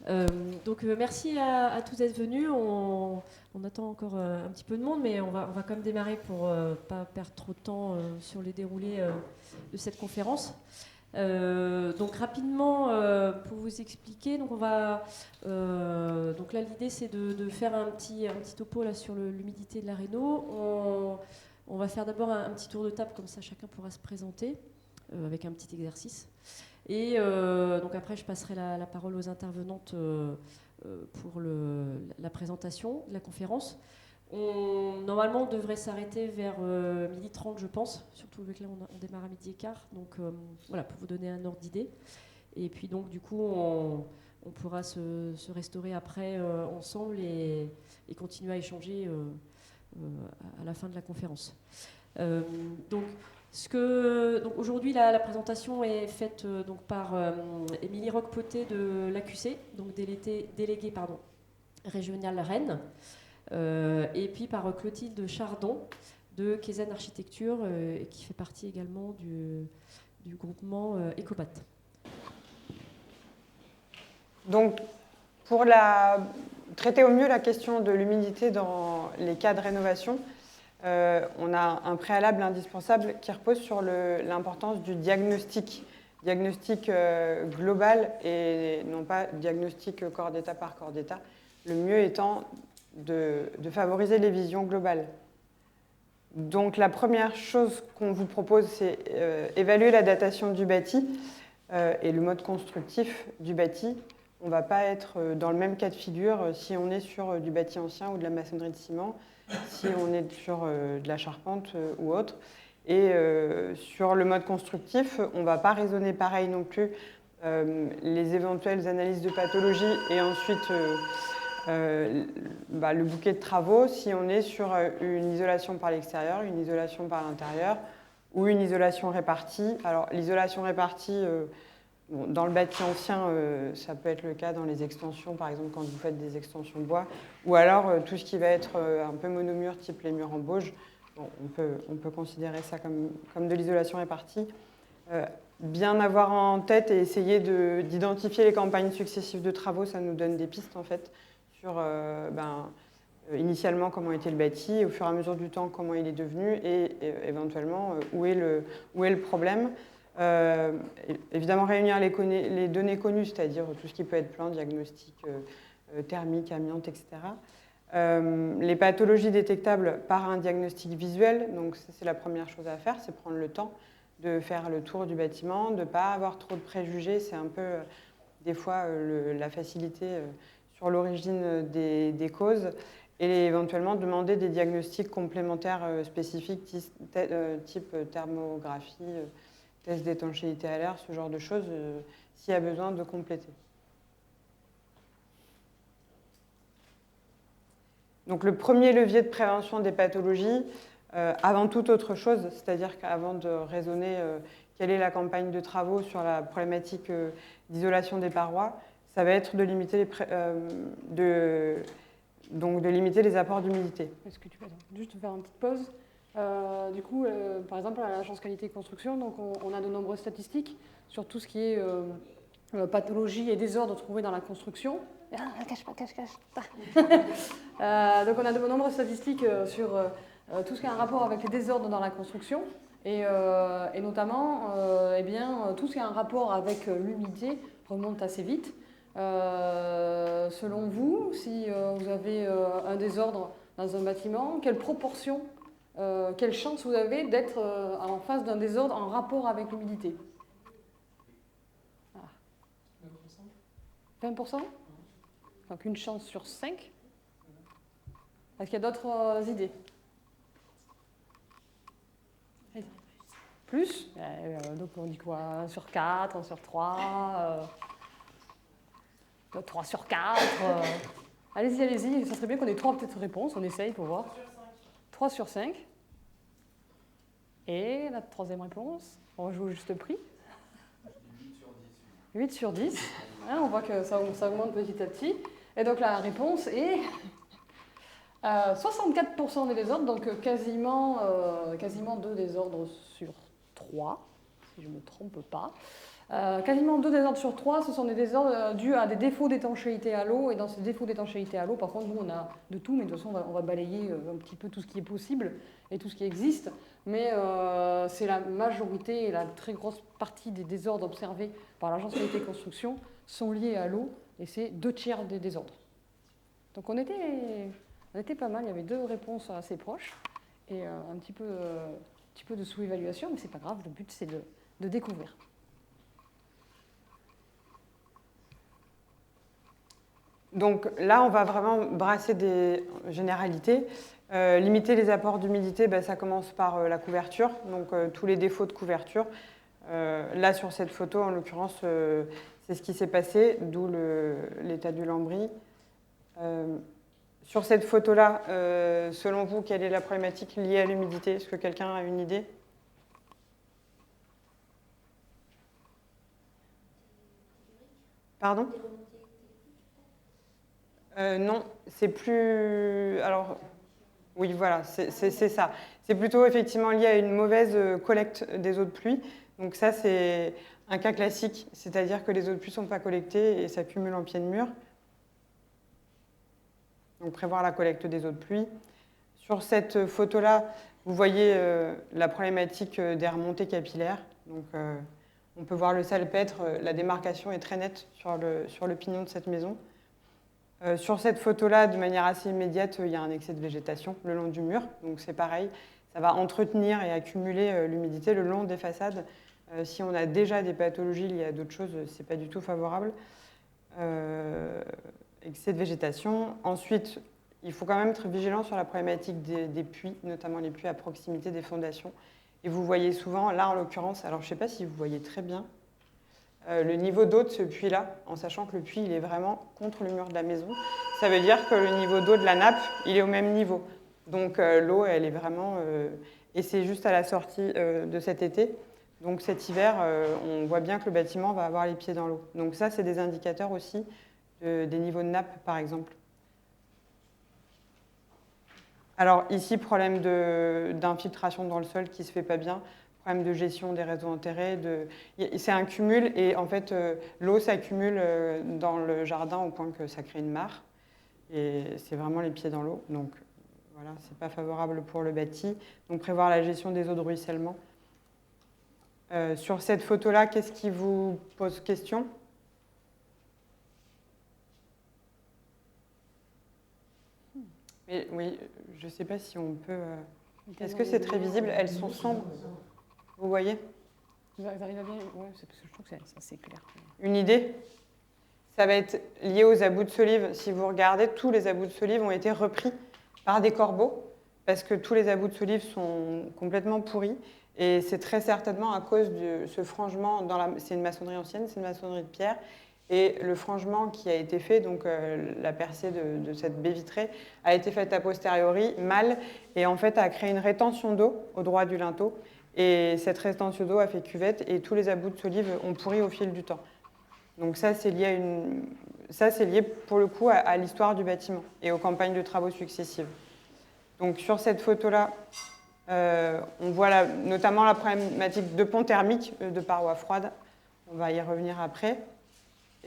Merci à tous d'être venus. On attend encore un petit peu de monde, mais on va quand même démarrer pour pas perdre trop de temps sur les déroulés de cette conférence. Rapidement, pour vous expliquer, donc là l'idée c'est de faire un petit topo là sur l'humidité de la réno. On va faire d'abord un petit tour de table, comme ça chacun pourra se présenter avec un petit exercice. Et donc après, je passerai la parole aux intervenantes pour la présentation de la conférence. Normalement, on devrait s'arrêter vers 12h30, je pense, surtout vu que là, on démarre à 12h15. Donc voilà, pour vous donner un ordre d'idée. Et puis donc, du coup, on pourra se restaurer après ensemble et continuer à échanger à la fin de la conférence. Donc aujourd'hui, la présentation est faite par Émilie Roquepoté de l'AQC, donc déléguée régionale Rennes, et puis par Clotilde Chardon de Kézen Architecture, qui fait partie également du groupement Ecobat. Donc, pour traiter au mieux la question de l'humidité dans les cas de rénovation, on a un préalable indispensable qui repose sur l'importance du diagnostic global et non pas diagnostic corps d'état par corps d'état, le mieux étant de favoriser les visions globales. Donc la première chose qu'on vous propose, c'est évaluer la datation du bâti et le mode constructif du bâti. On ne va pas être dans le même cas de figure si on est sur du bâti ancien ou de la maçonnerie de ciment, si on est sur de la charpente ou autre. Et sur le mode constructif, on ne va pas raisonner pareil non plus les éventuelles analyses de pathologie et ensuite le bouquet de travaux si on est sur une isolation par l'extérieur, une isolation par l'intérieur ou une isolation répartie. Alors l'isolation répartie, dans le bâti ancien, ça peut être le cas dans les extensions, par exemple quand vous faites des extensions bois, ou alors tout ce qui va être un peu monomure, type les murs en bauge. Bon, on peut considérer ça comme de l'isolation répartie. Bien avoir en tête et essayer d'identifier les campagnes successives de travaux, ça nous donne des pistes en fait sur initialement comment était le bâti, au fur et à mesure du temps comment il est devenu et éventuellement où est le problème. Évidemment réunir les données connues, c'est-à-dire tout ce qui peut être plan, diagnostic, thermique, amiante, etc. Les pathologies détectables par un diagnostic visuel, donc ça, c'est la première chose à faire, c'est prendre le temps de faire le tour du bâtiment, de ne pas avoir trop de préjugés, c'est un peu des fois la facilité sur l'origine des causes, et éventuellement demander des diagnostics complémentaires spécifiques type thermographie, test d'étanchéité à l'air, ce genre de choses, s'il y a besoin de compléter. Donc le premier levier de prévention des pathologies, avant toute autre chose, c'est-à-dire qu'avant de raisonner quelle est la campagne de travaux sur la problématique d'isolation des parois, ça va être de limiter les apports d'humidité. Est-ce que tu peux juste faire une petite pause? Du coup, par exemple, à l'agence qualité construction, donc on a de nombreuses statistiques sur tout ce qui est pathologie et désordre trouvés dans la construction. Ah, cache pas. Donc on a de nombreuses statistiques sur tout ce qui a un rapport avec les désordres dans la construction et notamment tout ce qui a un rapport avec l'humidité remonte assez vite. Selon vous, si vous avez un désordre dans un bâtiment, quelle proportion, quelle chance vous avez d'être en face d'un désordre en rapport avec l'humidité? 20%? Donc une chance sur 5. Est-ce qu'il y a d'autres idées? Plus? Donc on dit quoi? 1 sur 4, 1 sur 3, 3 sur 4. Allez-y, ça serait bien qu'on ait 3 peut-être réponses, on essaye pour voir. 3 sur 5. Et la troisième réponse, on joue au juste prix. 8 sur 10. Hein, on voit que ça augmente petit à petit. Et donc la réponse est 64% des désordres, donc quasiment 2 désordres sur 3, si je ne me trompe pas. Quasiment 2 désordres sur 3, ce sont des désordres dus à des défauts d'étanchéité à l'eau. Et dans ces défauts d'étanchéité à l'eau, par contre, nous, on a de tout, mais de toute façon, on va balayer un petit peu tout ce qui est possible et tout ce qui existe. Mais c'est la majorité et la très grosse partie des désordres observés par l'Agence Qualité Construction sont liés à l'eau, et c'est 2/3 des désordres. Donc on était pas mal, il y avait 2 réponses assez proches, et un petit peu de sous-évaluation, mais c'est pas grave, le but c'est de découvrir. Donc là, on va vraiment brasser des généralités. Limiter les apports d'humidité, ça commence par la couverture, donc tous les défauts de couverture. Là, sur cette photo, en l'occurrence, c'est ce qui s'est passé, d'où l'état du lambris. Sur cette photo-là, selon vous, quelle est la problématique liée à l'humidité? Est-ce que quelqu'un a une idée? Pardon? Non, c'est plus... Alors, oui, voilà, c'est ça. C'est plutôt effectivement lié à une mauvaise collecte des eaux de pluie. Donc ça, c'est un cas classique, c'est-à-dire que les eaux de pluie ne sont pas collectées et s'accumulent en pied de mur. Donc prévoir la collecte des eaux de pluie. Sur cette photo-là, vous voyez la problématique des remontées capillaires. Donc on peut voir le salpêtre, la démarcation est très nette sur le pignon de cette maison. Sur cette photo-là, de manière assez immédiate, il y a un excès de végétation le long du mur. Donc c'est pareil, ça va entretenir et accumuler l'humidité le long des façades. Si on a déjà des pathologies liées à d'autres choses, ce n'est pas du tout favorable. Excès de végétation. Ensuite, il faut quand même être vigilant sur la problématique des puits, notamment les puits à proximité des fondations. Et vous voyez souvent, là en l'occurrence, alors je ne sais pas si vous voyez très bien, le niveau d'eau de ce puits-là, en sachant que le puits il est vraiment contre le mur de la maison. Ça veut dire que le niveau d'eau de la nappe, il est au même niveau. Donc l'eau, elle est vraiment... et c'est juste à la sortie de cet été. Donc cet hiver, on voit bien que le bâtiment va avoir les pieds dans l'eau. Donc ça, c'est des indicateurs aussi des niveaux de nappe, par exemple. Alors ici, problème d'infiltration dans le sol qui ne se fait pas bien. Problème de gestion des réseaux enterrés. C'est un cumul et en fait, l'eau s'accumule dans le jardin au point que ça crée une mare. Et c'est vraiment les pieds dans l'eau. Donc voilà, ce n'est pas favorable pour le bâti. Donc prévoir la gestion des eaux de ruissellement. Sur cette photo-là, qu'est-ce qui vous pose question? Mais, oui, je ne sais pas si on peut... Est-ce que c'est très visible? Elles sont sombres. Vous voyez? Vous arrivez à bien? Oui, c'est parce que je trouve que c'est assez clair. Une idée? Ça va être lié aux abous de solive. Si vous regardez, tous les abous de solive ont été repris par des corbeaux parce que tous les abous de solive sont complètement pourris. Et c'est très certainement à cause de ce frangement. C'est une maçonnerie ancienne, c'est une maçonnerie de pierre. Et le frangement qui a été fait, donc la percée de cette baie vitrée, a été faite a posteriori, mal, et en fait a créé une rétention d'eau au droit du linteau. Et cette rétention d'eau a fait cuvette, et tous les abous de solive ont pourri au fil du temps. Donc ça, c'est lié pour le coup à l'histoire du bâtiment et aux campagnes de travaux successives. Donc sur cette photo-là, on voit notamment la problématique de pont thermique de parois froides. On va y revenir après.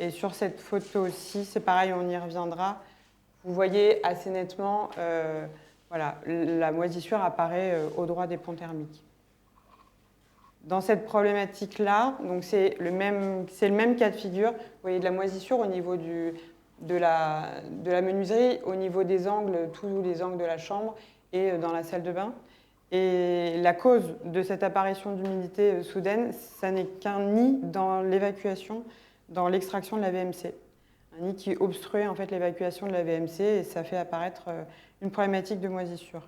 Et sur cette photo aussi, c'est pareil, on y reviendra. Vous voyez assez nettement, voilà, la moisissure apparaît au droit des ponts thermiques. Dans cette problématique-là, donc c'est le même cas de figure. Vous voyez de la moisissure au niveau de la menuiserie, au niveau des angles, tous les angles de la chambre et dans la salle de bain. Et la cause de cette apparition d'humidité soudaine, ça n'est qu'un nid dans l'évacuation, dans l'extraction de la VMC. Un nid qui obstruait en fait l'évacuation de la VMC et ça fait apparaître une problématique de moisissure.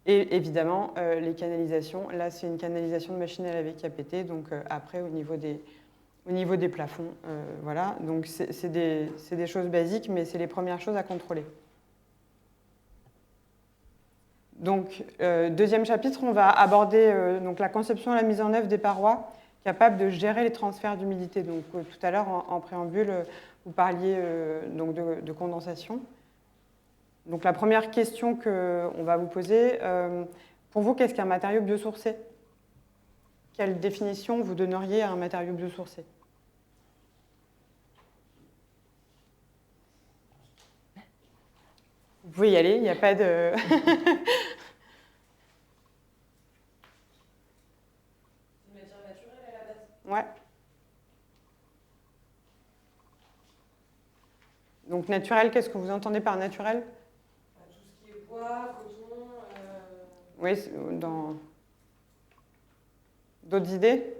Et évidemment, les canalisations, là c'est une canalisation de machine à laver qui a pété, donc après au niveau des plafonds, voilà. Donc c'est des choses basiques, mais c'est les premières choses à contrôler. Donc, deuxième chapitre, on va aborder donc, la conception et la mise en œuvre des parois capables de gérer les transferts d'humidité. Donc, tout à l'heure, en préambule, vous parliez donc de condensation. Donc, la première question qu'on va vous poser, pour vous, qu'est-ce qu'un matériau biosourcé? quelle définition vous donneriez à un matériau biosourcé? Vous pouvez y aller, il n'y a pas de... Une matière naturelle à la base. Ouais. Donc naturel, qu'est-ce que vous entendez par naturel? Tout ce qui est bois, coton. Oui, dans d'autres idées?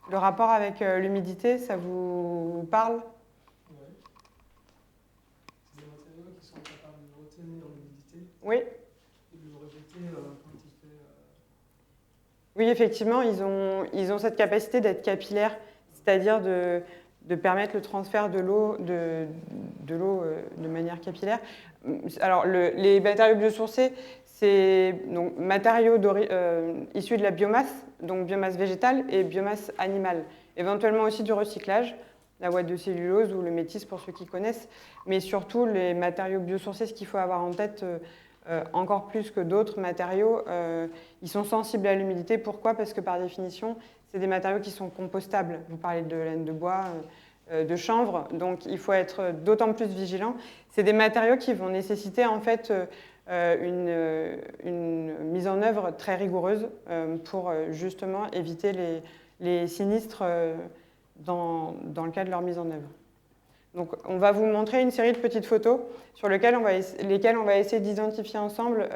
Le rapport avec l'humidité, ça vous parle? Ouais. C'est des matériaux qui sont capables de retenir l'humidité Oui. et de le rejeter quand il fait. Oui, effectivement, ils ont cette capacité d'être capillaires, c'est-à-dire de permettre le transfert de l'eau de manière capillaire. Alors, les matériaux biosourcés, c'est donc matériaux issus de la biomasse, donc biomasse végétale et biomasse animale. Éventuellement aussi du recyclage, la ouate de cellulose ou le métis pour ceux qui connaissent, mais surtout les matériaux biosourcés, ce qu'il faut avoir en tête encore plus que d'autres matériaux, ils sont sensibles à l'humidité. Pourquoi? Parce que par définition, c'est des matériaux qui sont compostables. Vous parlez de laine de bois, de chanvre, donc il faut être d'autant plus vigilant. C'est des matériaux qui vont nécessiter en fait une mise en œuvre très rigoureuse pour justement éviter les sinistres dans le cas de leur mise en œuvre. Donc on va vous montrer une série de petites photos sur lesquelles on va essayer d'identifier ensemble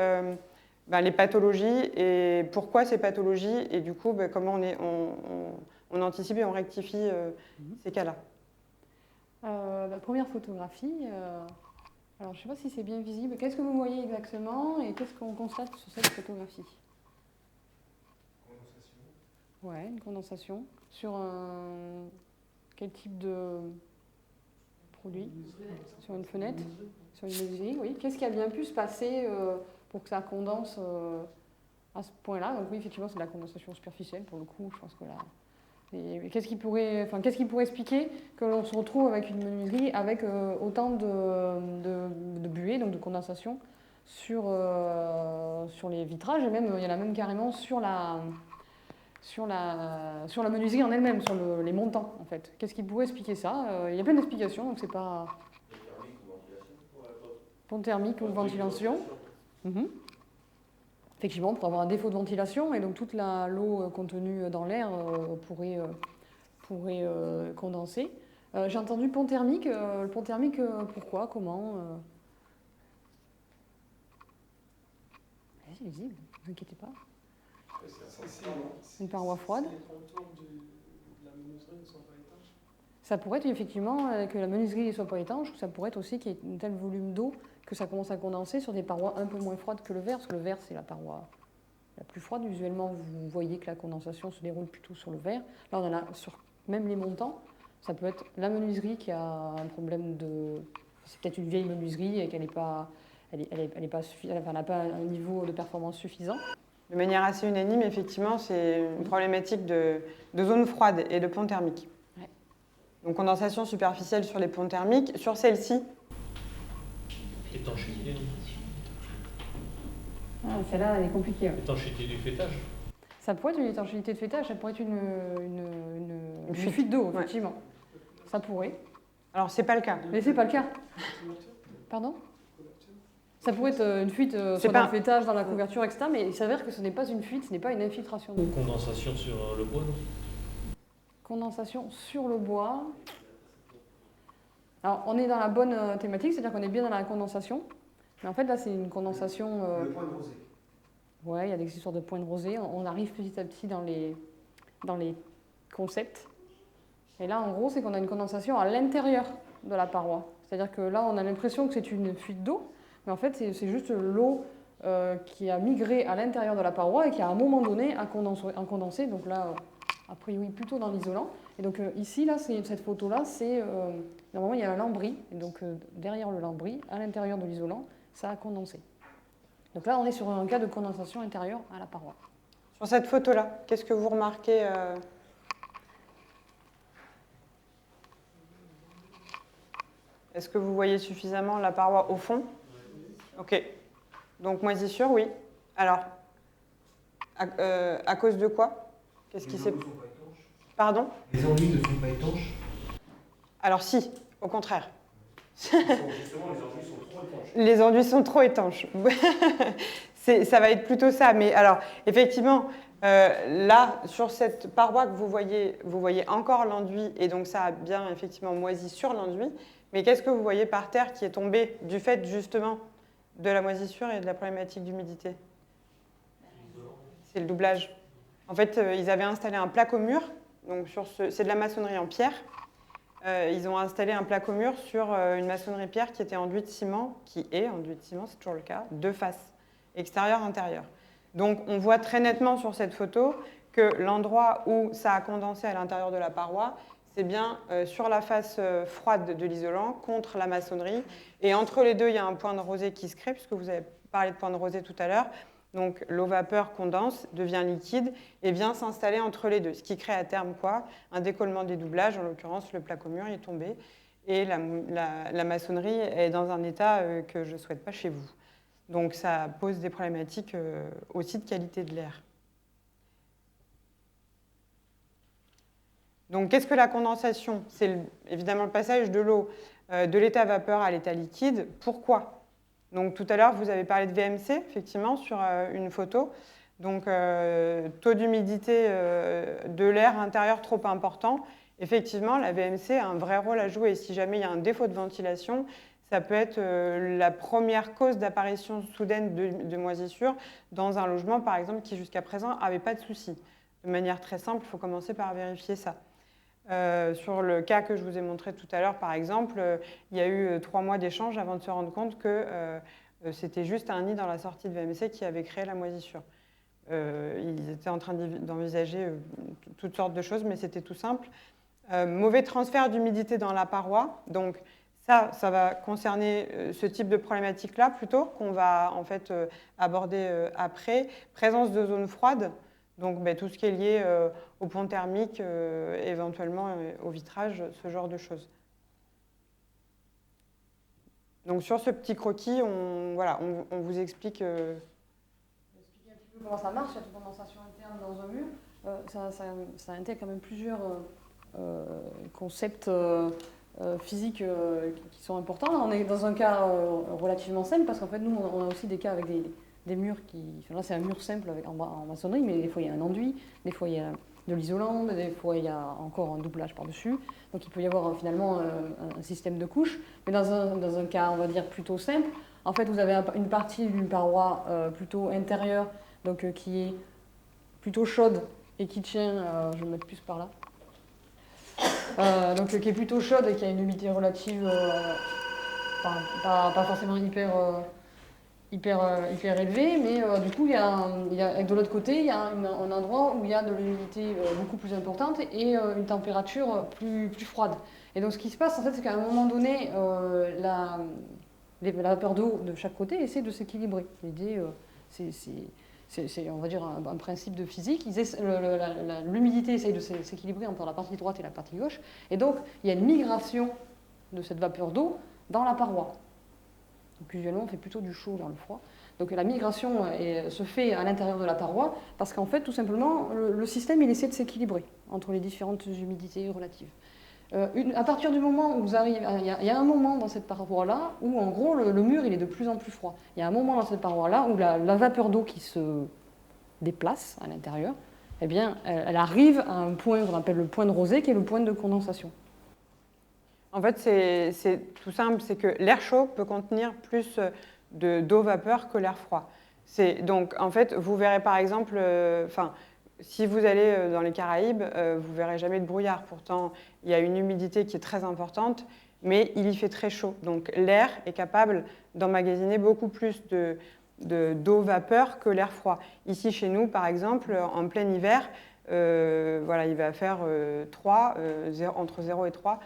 les pathologies et pourquoi ces pathologies et du coup comment on anticipe et on rectifie ces cas-là. Première photographie. Alors, je ne sais pas si c'est bien visible. Qu'est-ce que vous voyez exactement et qu'est-ce qu'on constate sur cette photographie? Condensation. Ouais, une condensation. Sur quel type de produit? Sur une fenêtre? Sur une menuiserie, oui. Qu'est-ce qui a bien pu se passer pour que ça condense à ce point-là? Donc oui, effectivement, c'est de la condensation superficielle pour le coup. Je pense que là... Qu'est-ce qui pourrait expliquer que l'on se retrouve avec une menuiserie avec autant de buée, donc de condensation, sur les vitrages, et même, il y en a même carrément sur la menuiserie en elle-même, sur les montants en fait. Qu'est-ce qui pourrait expliquer ça? Il y a plein d'explications, donc c'est pas... Pont thermique ou ventilation. Effectivement, pour avoir un défaut de ventilation, et donc toute l'eau contenue dans l'air pourrait condenser. J'ai entendu pont thermique. Le pont thermique, pourquoi? Comment? C'est visible, ne vous inquiétez pas. Une paroi froide. Les contours de la menuiserie ne sont pas étanches. Ça pourrait être effectivement que la menuiserie ne soit pas étanche, ou ça pourrait être aussi qu'il y ait un tel volume d'eau que ça commence à condenser sur des parois un peu moins froides que le verre, parce que le verre, c'est la paroi la plus froide. Visuellement, vous voyez que la condensation se déroule plutôt sur le verre. Là, on en a sur même les montants. Ça peut être la menuiserie qui a un problème de... C'est peut-être une vieille menuiserie et qu'elle n'est pas... Elle n'a pas un niveau de performance suffisant. De manière assez unanime, effectivement, c'est une problématique de zone froide et de pont thermique. Ouais. Donc condensation superficielle sur les ponts thermiques. Sur celle-ci, Étanchéité. Celle-là, elle est compliquée. Ouais. Étanchéité du fêtage. Ça pourrait être une étanchéité de fêtage, ça pourrait être une fuite d'eau, effectivement. Ouais. Ça pourrait. alors c'est pas le cas. Mais c'est pas le cas. Pardon? Ça pourrait être une fuite soit dans le fêtage, dans la couverture, etc. Mais il s'avère que ce n'est pas une fuite, ce n'est pas une infiltration d'eau. Condensation sur le bois, non? Condensation sur le bois. Alors, on est dans la bonne thématique, c'est-à-dire qu'on est bien dans la condensation. Mais en fait, là, c'est une condensation... Le point de rosée. Ouais, il y a des histoires de points de rosée. On arrive petit à petit dans les concepts. Et là, en gros, c'est qu'on a une condensation à l'intérieur de la paroi. C'est-à-dire que là, on a l'impression que c'est une fuite d'eau, mais en fait, c'est juste l'eau qui a migré à l'intérieur de la paroi et qui, à un moment donné, a condensé. Donc là, a priori, plutôt dans l'isolant. Et donc ici, là, cette photo-là, c'est... normalement, il y a un lambris. Et donc, derrière le lambris, à l'intérieur de l'isolant, ça a condensé. Donc là, on est sur un cas de condensation intérieure à la paroi. Sur cette photo-là, qu'est-ce que vous remarquez Est-ce que vous voyez suffisamment la paroi au fond? Ok. Donc moisissure, oui. Alors, à cause de quoi? Qu'est-ce qui s'est... Pardon? Les enduits ne sont pas étanches. Alors si, au contraire. Justement, les enduits sont trop étanches. Les enduits sont trop étanches. Ça va être plutôt ça. Mais alors, effectivement, là, sur cette paroi que vous voyez encore l'enduit, et donc ça a bien effectivement moisi sur l'enduit. Mais qu'est-ce que vous voyez par terre qui est tombé du fait justement de la moisissure et de la problématique d'humidité? C'est le doublage. En fait, ils avaient installé un plaque au mur. Donc c'est de la maçonnerie en pierre. Ils ont installé un plaque au mur sur une maçonnerie pierre qui était enduit de ciment, qui est enduit de ciment, c'est toujours le cas, de face, extérieur-intérieur. Donc on voit très nettement sur cette photo que l'endroit où ça a condensé à l'intérieur de la paroi, c'est bien sur la face froide de l'isolant, contre la maçonnerie. Et entre les deux, il y a un point de rosée qui se crée, puisque vous avez parlé de point de rosée tout à l'heure. Donc l'eau-vapeur condense, devient liquide et vient s'installer entre les deux. Ce qui crée à terme quoi? Un décollement des doublages, en l'occurrence le plaque au mur est tombé. Et la maçonnerie est dans un état que je ne souhaite pas chez vous. Donc ça pose des problématiques aussi de qualité de l'air. Donc qu'est-ce que la condensation? C'est évidemment le passage de l'eau de l'état vapeur à l'état liquide. Pourquoi? Donc tout à l'heure, vous avez parlé de VMC, effectivement, sur une photo. Donc taux d'humidité de l'air intérieur trop important. Effectivement, la VMC a un vrai rôle à jouer. Si jamais il y a un défaut de ventilation, ça peut être la première cause d'apparition soudaine de moisissure dans un logement, par exemple, qui jusqu'à présent n'avait pas de souci. De manière très simple, il faut commencer par vérifier ça. Sur le cas que je vous ai montré tout à l'heure, par exemple, il y a eu 3 mois d'échange avant de se rendre compte que c'était juste un nid dans la sortie de VMC qui avait créé la moisissure. Ils étaient en train d'envisager toutes sortes de choses, mais c'était tout simple. Mauvais transfert d'humidité dans la paroi. Donc ça va concerner ce type de problématique-là plutôt, qu'on va en fait aborder après. Présence de zones froides. Donc tout ce qui est lié au pont thermique, éventuellement au vitrage, ce genre de choses. Donc sur ce petit croquis, on vous explique... Expliquer un petit peu comment ça marche, cette condensation interne dans un mur. Ça intègre quand même plusieurs concepts physiques qui sont importants. Là, on est dans un cas relativement simple, parce qu'en fait, nous, on a aussi des cas avec des murs qui... Là, c'est un mur simple en maçonnerie, mais des fois, il y a un enduit, des fois, il y a de l'isolant, des fois, il y a encore un doublage par-dessus. Donc, il peut y avoir finalement un système de couches. Mais dans un cas, on va dire, plutôt simple, en fait, vous avez une partie d'une paroi plutôt intérieure, donc qui est plutôt chaude et qui tient... je vais me mettre plus par là. Donc, qui est plutôt chaude et qui a une humidité relative, pas forcément hyper élevé, mais du coup, de l'autre côté, il y a un endroit où il y a de l'humidité beaucoup plus importante et une température plus froide. Et donc, ce qui se passe, en fait, c'est qu'à un moment donné, la vapeur d'eau de chaque côté essaie de s'équilibrer. L'idée, c'est, on va dire, un principe de physique. L'humidité essaye de s'équilibrer entre la partie droite et la partie gauche. Et donc, il y a une migration de cette vapeur d'eau dans la paroi. Donc, usuellement, on fait plutôt du chaud vers le froid. Donc la migration se fait à l'intérieur de la paroi parce qu'en fait, tout simplement, le système il essaie de s'équilibrer entre les différentes humidités relatives. À partir du moment où vous arrivez, il y a un moment dans cette paroi-là où en gros le mur il est de plus en plus froid. Il y a un moment dans cette paroi-là où la vapeur d'eau qui se déplace à l'intérieur, eh bien, elle arrive à un point qu'on appelle le point de rosée qui est le point de condensation. En fait, c'est tout simple, c'est que l'air chaud peut contenir plus d'eau-vapeur que l'air froid. Donc, en fait, vous verrez par exemple, si vous allez dans les Caraïbes, vous ne verrez jamais de brouillard. Pourtant, il y a une humidité qui est très importante, mais il y fait très chaud. Donc, l'air est capable d'emmagasiner beaucoup plus d'eau-vapeur que l'air froid. Ici, chez nous, par exemple, en plein hiver, il va faire entre 0 et 3.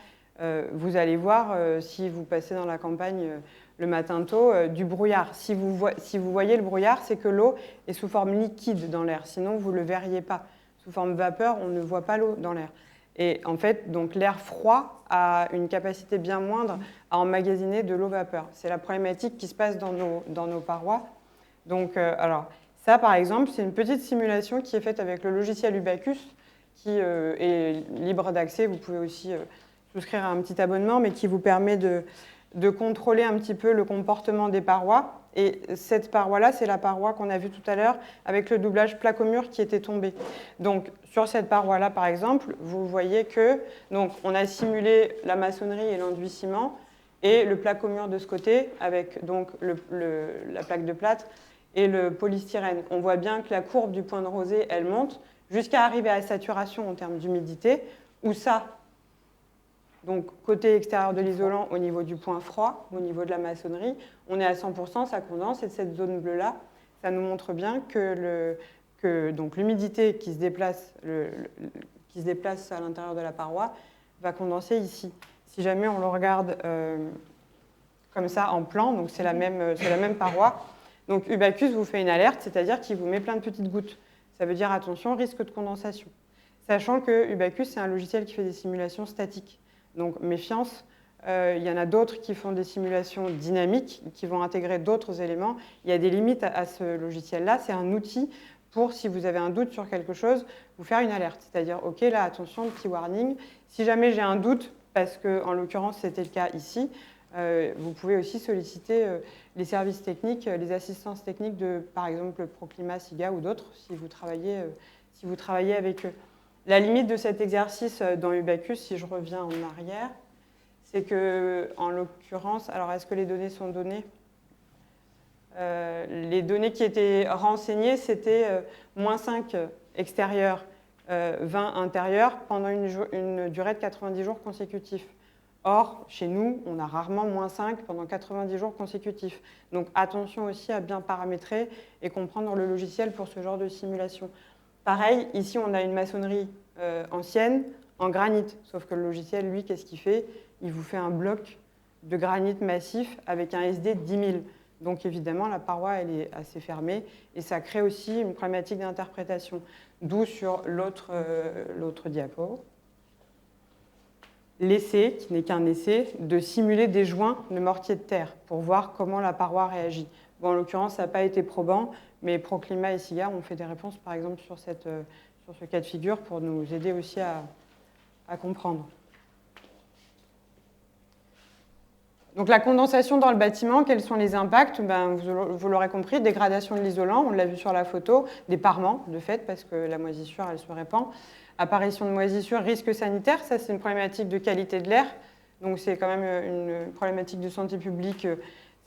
Vous allez voir, si vous passez dans la campagne le matin tôt, du brouillard. Si vous voyez le brouillard, c'est que l'eau est sous forme liquide dans l'air. Sinon, vous ne le verriez pas. Sous forme vapeur, on ne voit pas l'eau dans l'air. Et en fait, donc, l'air froid a une capacité bien moindre à emmagasiner de l'eau-vapeur. C'est la problématique qui se passe dans nos parois. Donc, alors, ça, par exemple, c'est une petite simulation qui est faite avec le logiciel Ubacus, qui est libre d'accès. Vous pouvez aussi souscrire à un petit abonnement, mais qui vous permet de contrôler un petit peu le comportement des parois. Et cette paroi-là, c'est la paroi qu'on a vue tout à l'heure avec le doublage plaque au mur qui était tombé. Donc, sur cette paroi-là, par exemple, vous voyez que donc, on a simulé la maçonnerie et l'enduit ciment et le plaque au mur de ce côté avec donc, la plaque de plâtre et le polystyrène. On voit bien que la courbe du point de rosée, elle monte jusqu'à arriver à la saturation en termes d'humidité, où ça, donc côté extérieur de l'isolant au niveau du point froid, au niveau de la maçonnerie, on est à 100%, ça condense, et cette zone bleue-là, ça nous montre bien que l'humidité qui se déplace à l'intérieur de la paroi va condenser ici. Si jamais on le regarde comme ça en plan, donc c'est la même paroi, donc Ubacus vous fait une alerte, c'est-à-dire qu'il vous met plein de petites gouttes. Ça veut dire attention, risque de condensation. Sachant que Ubacus, c'est un logiciel qui fait des simulations statiques. Donc méfiance, il y en a d'autres qui font des simulations dynamiques, qui vont intégrer d'autres éléments. Il y a des limites à ce logiciel-là. C'est un outil pour, si vous avez un doute sur quelque chose, vous faire une alerte. C'est-à-dire, OK, là, attention, petit warning. Si jamais j'ai un doute, parce qu'en l'occurrence, c'était le cas ici, vous pouvez aussi solliciter les services techniques, les assistances techniques de, par exemple, Proclima, SIGA ou d'autres, si vous travaillez avec eux. La limite de cet exercice dans Ubacus, si je reviens en arrière, c'est que, en l'occurrence, alors est-ce que les données sont données ? Les données qui étaient renseignées, c'était -5 extérieur, 20 intérieur, pendant une durée de 90 jours consécutifs. Or, chez nous, on a rarement -5 pendant 90 jours consécutifs. Donc attention aussi à bien paramétrer et comprendre le logiciel pour ce genre de simulation. Pareil, ici, on a une maçonnerie ancienne en granit, sauf que le logiciel, lui, qu'est-ce qu'il fait ? Il vous fait un bloc de granit massif avec un SD de 10 000. Donc évidemment, la paroi, elle est assez fermée et ça crée aussi une problématique d'interprétation. D'où sur l'autre diapo, l'essai, qui n'est qu'un essai, de simuler des joints de mortier de terre pour voir comment la paroi réagit. Bon, en l'occurrence, ça n'a pas été probant, mais Proclima et SIGA ont fait des réponses, par exemple, sur ce cas de figure pour nous aider aussi à comprendre. Donc la condensation dans le bâtiment, quels sont les impacts ? Vous l'aurez compris, dégradation de l'isolant, on l'a vu sur la photo, des parements de fait, parce que la moisissure, elle se répand. Apparition de moisissure, risque sanitaire, ça c'est une problématique de qualité de l'air, donc c'est quand même une problématique de santé publique.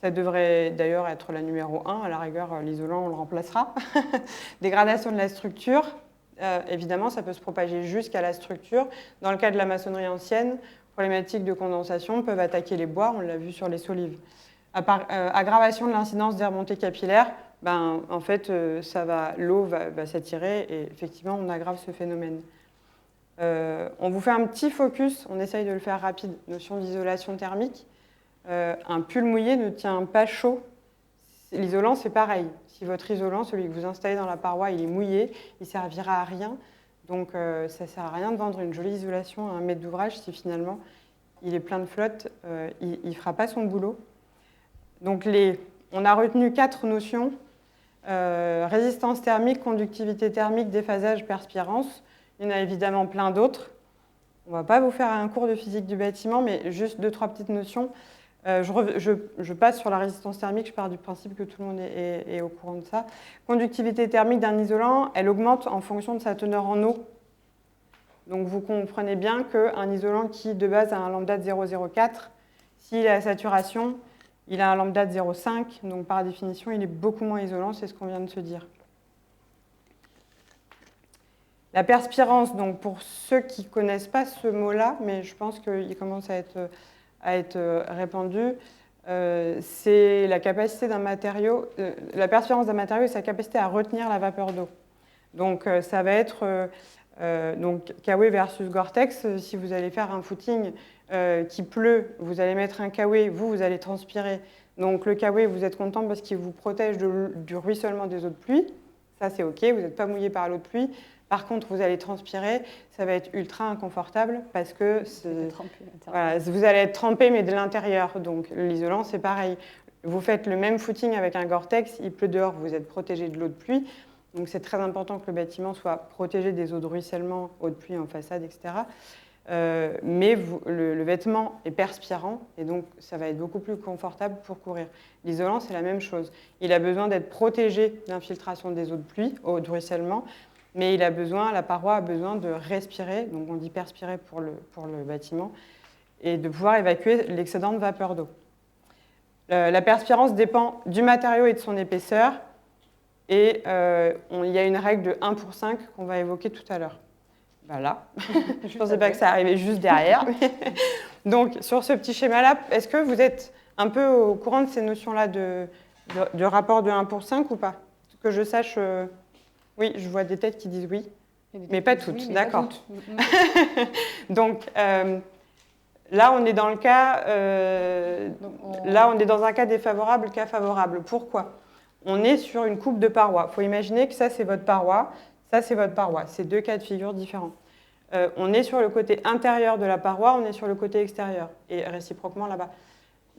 Ça devrait d'ailleurs être la numéro 1, à la rigueur, l'isolant, on le remplacera. Dégradation de la structure, évidemment, ça peut se propager jusqu'à la structure. Dans le cas de la maçonnerie ancienne, problématiques de condensation peuvent attaquer les bois, on l'a vu sur les solives. Aggravation de l'incidence des remontées capillaires, en fait, l'eau va s'attirer et effectivement, on aggrave ce phénomène. On vous fait un petit focus, on essaye de le faire rapide, notion d'isolation thermique. Un pull mouillé ne tient pas chaud. L'isolant, c'est pareil. Si votre isolant, celui que vous installez dans la paroi, il est mouillé, il ne servira à rien. Donc, ça ne sert à rien de vendre une jolie isolation à un mètre d'ouvrage si finalement il est plein de flotte, il ne fera pas son boulot. Donc, on a retenu 4 notions. Résistance thermique, conductivité thermique, déphasage, perspirance. Il y en a évidemment plein d'autres. On ne va pas vous faire un cours de physique du bâtiment, mais juste 2-3 petites notions. Je passe sur la résistance thermique, je pars du principe que tout le monde est au courant de ça. Conductivité thermique d'un isolant, elle augmente en fonction de sa teneur en eau. Donc vous comprenez bien qu'un isolant qui de base a un lambda de 0,04, s'il est à saturation, il a un lambda de 0,5, donc par définition il est beaucoup moins isolant, c'est ce qu'on vient de se dire. La perspirance, donc pour ceux qui ne connaissent pas ce mot-là, mais je pense qu'il commence à être répandu, c'est la capacité d'un matériau, la perspirance d'un matériau et sa capacité à retenir la vapeur d'eau. Donc ça va être donc Kawé versus Gore-Tex. Si vous allez faire un footing qui pleut, vous allez mettre un Kawé, vous allez transpirer. Donc le Kawé, vous êtes content parce qu'il vous protège du ruissellement des eaux de pluie. Ça c'est OK, vous n'êtes pas mouillé par l'eau de pluie. Par contre, vous allez transpirer, ça va être ultra inconfortable parce que vous allez être trempé, mais de l'intérieur. Donc l'isolant, c'est pareil. Vous faites le même footing avec un Gore-Tex, il pleut dehors, vous êtes protégé de l'eau de pluie. Donc c'est très important que le bâtiment soit protégé des eaux de ruissellement, eau de pluie en façade, etc. Mais le vêtement est perspirant et donc ça va être beaucoup plus confortable pour courir. L'isolant, c'est la même chose. Il a besoin d'être protégé d'infiltration des eaux de pluie, eau de ruissellement, mais la paroi a besoin de respirer, donc on dit perspirer pour le bâtiment, et de pouvoir évacuer l'excédent de vapeur d'eau. La perspirance dépend du matériau et de son épaisseur, et il y a une règle de 1 pour 5 qu'on va évoquer tout à l'heure. Voilà. Je ne pensais pas que ça arrivait juste derrière. Donc, sur ce petit schéma-là, est-ce que vous êtes un peu au courant de ces notions-là de rapport de 1 pour 5 ou pas? Que je sache, oui, je vois des têtes qui disent oui, mais pas toutes, d'accord. Donc, là, on est dans le cas, là, on est dans un cas défavorable, cas favorable. Pourquoi? On est sur une coupe de paroi. Il faut imaginer que ça, c'est votre paroi, ça, c'est votre paroi. C'est deux cas de figure différents. On est sur le côté intérieur de la paroi, on est sur le côté extérieur, et réciproquement là-bas.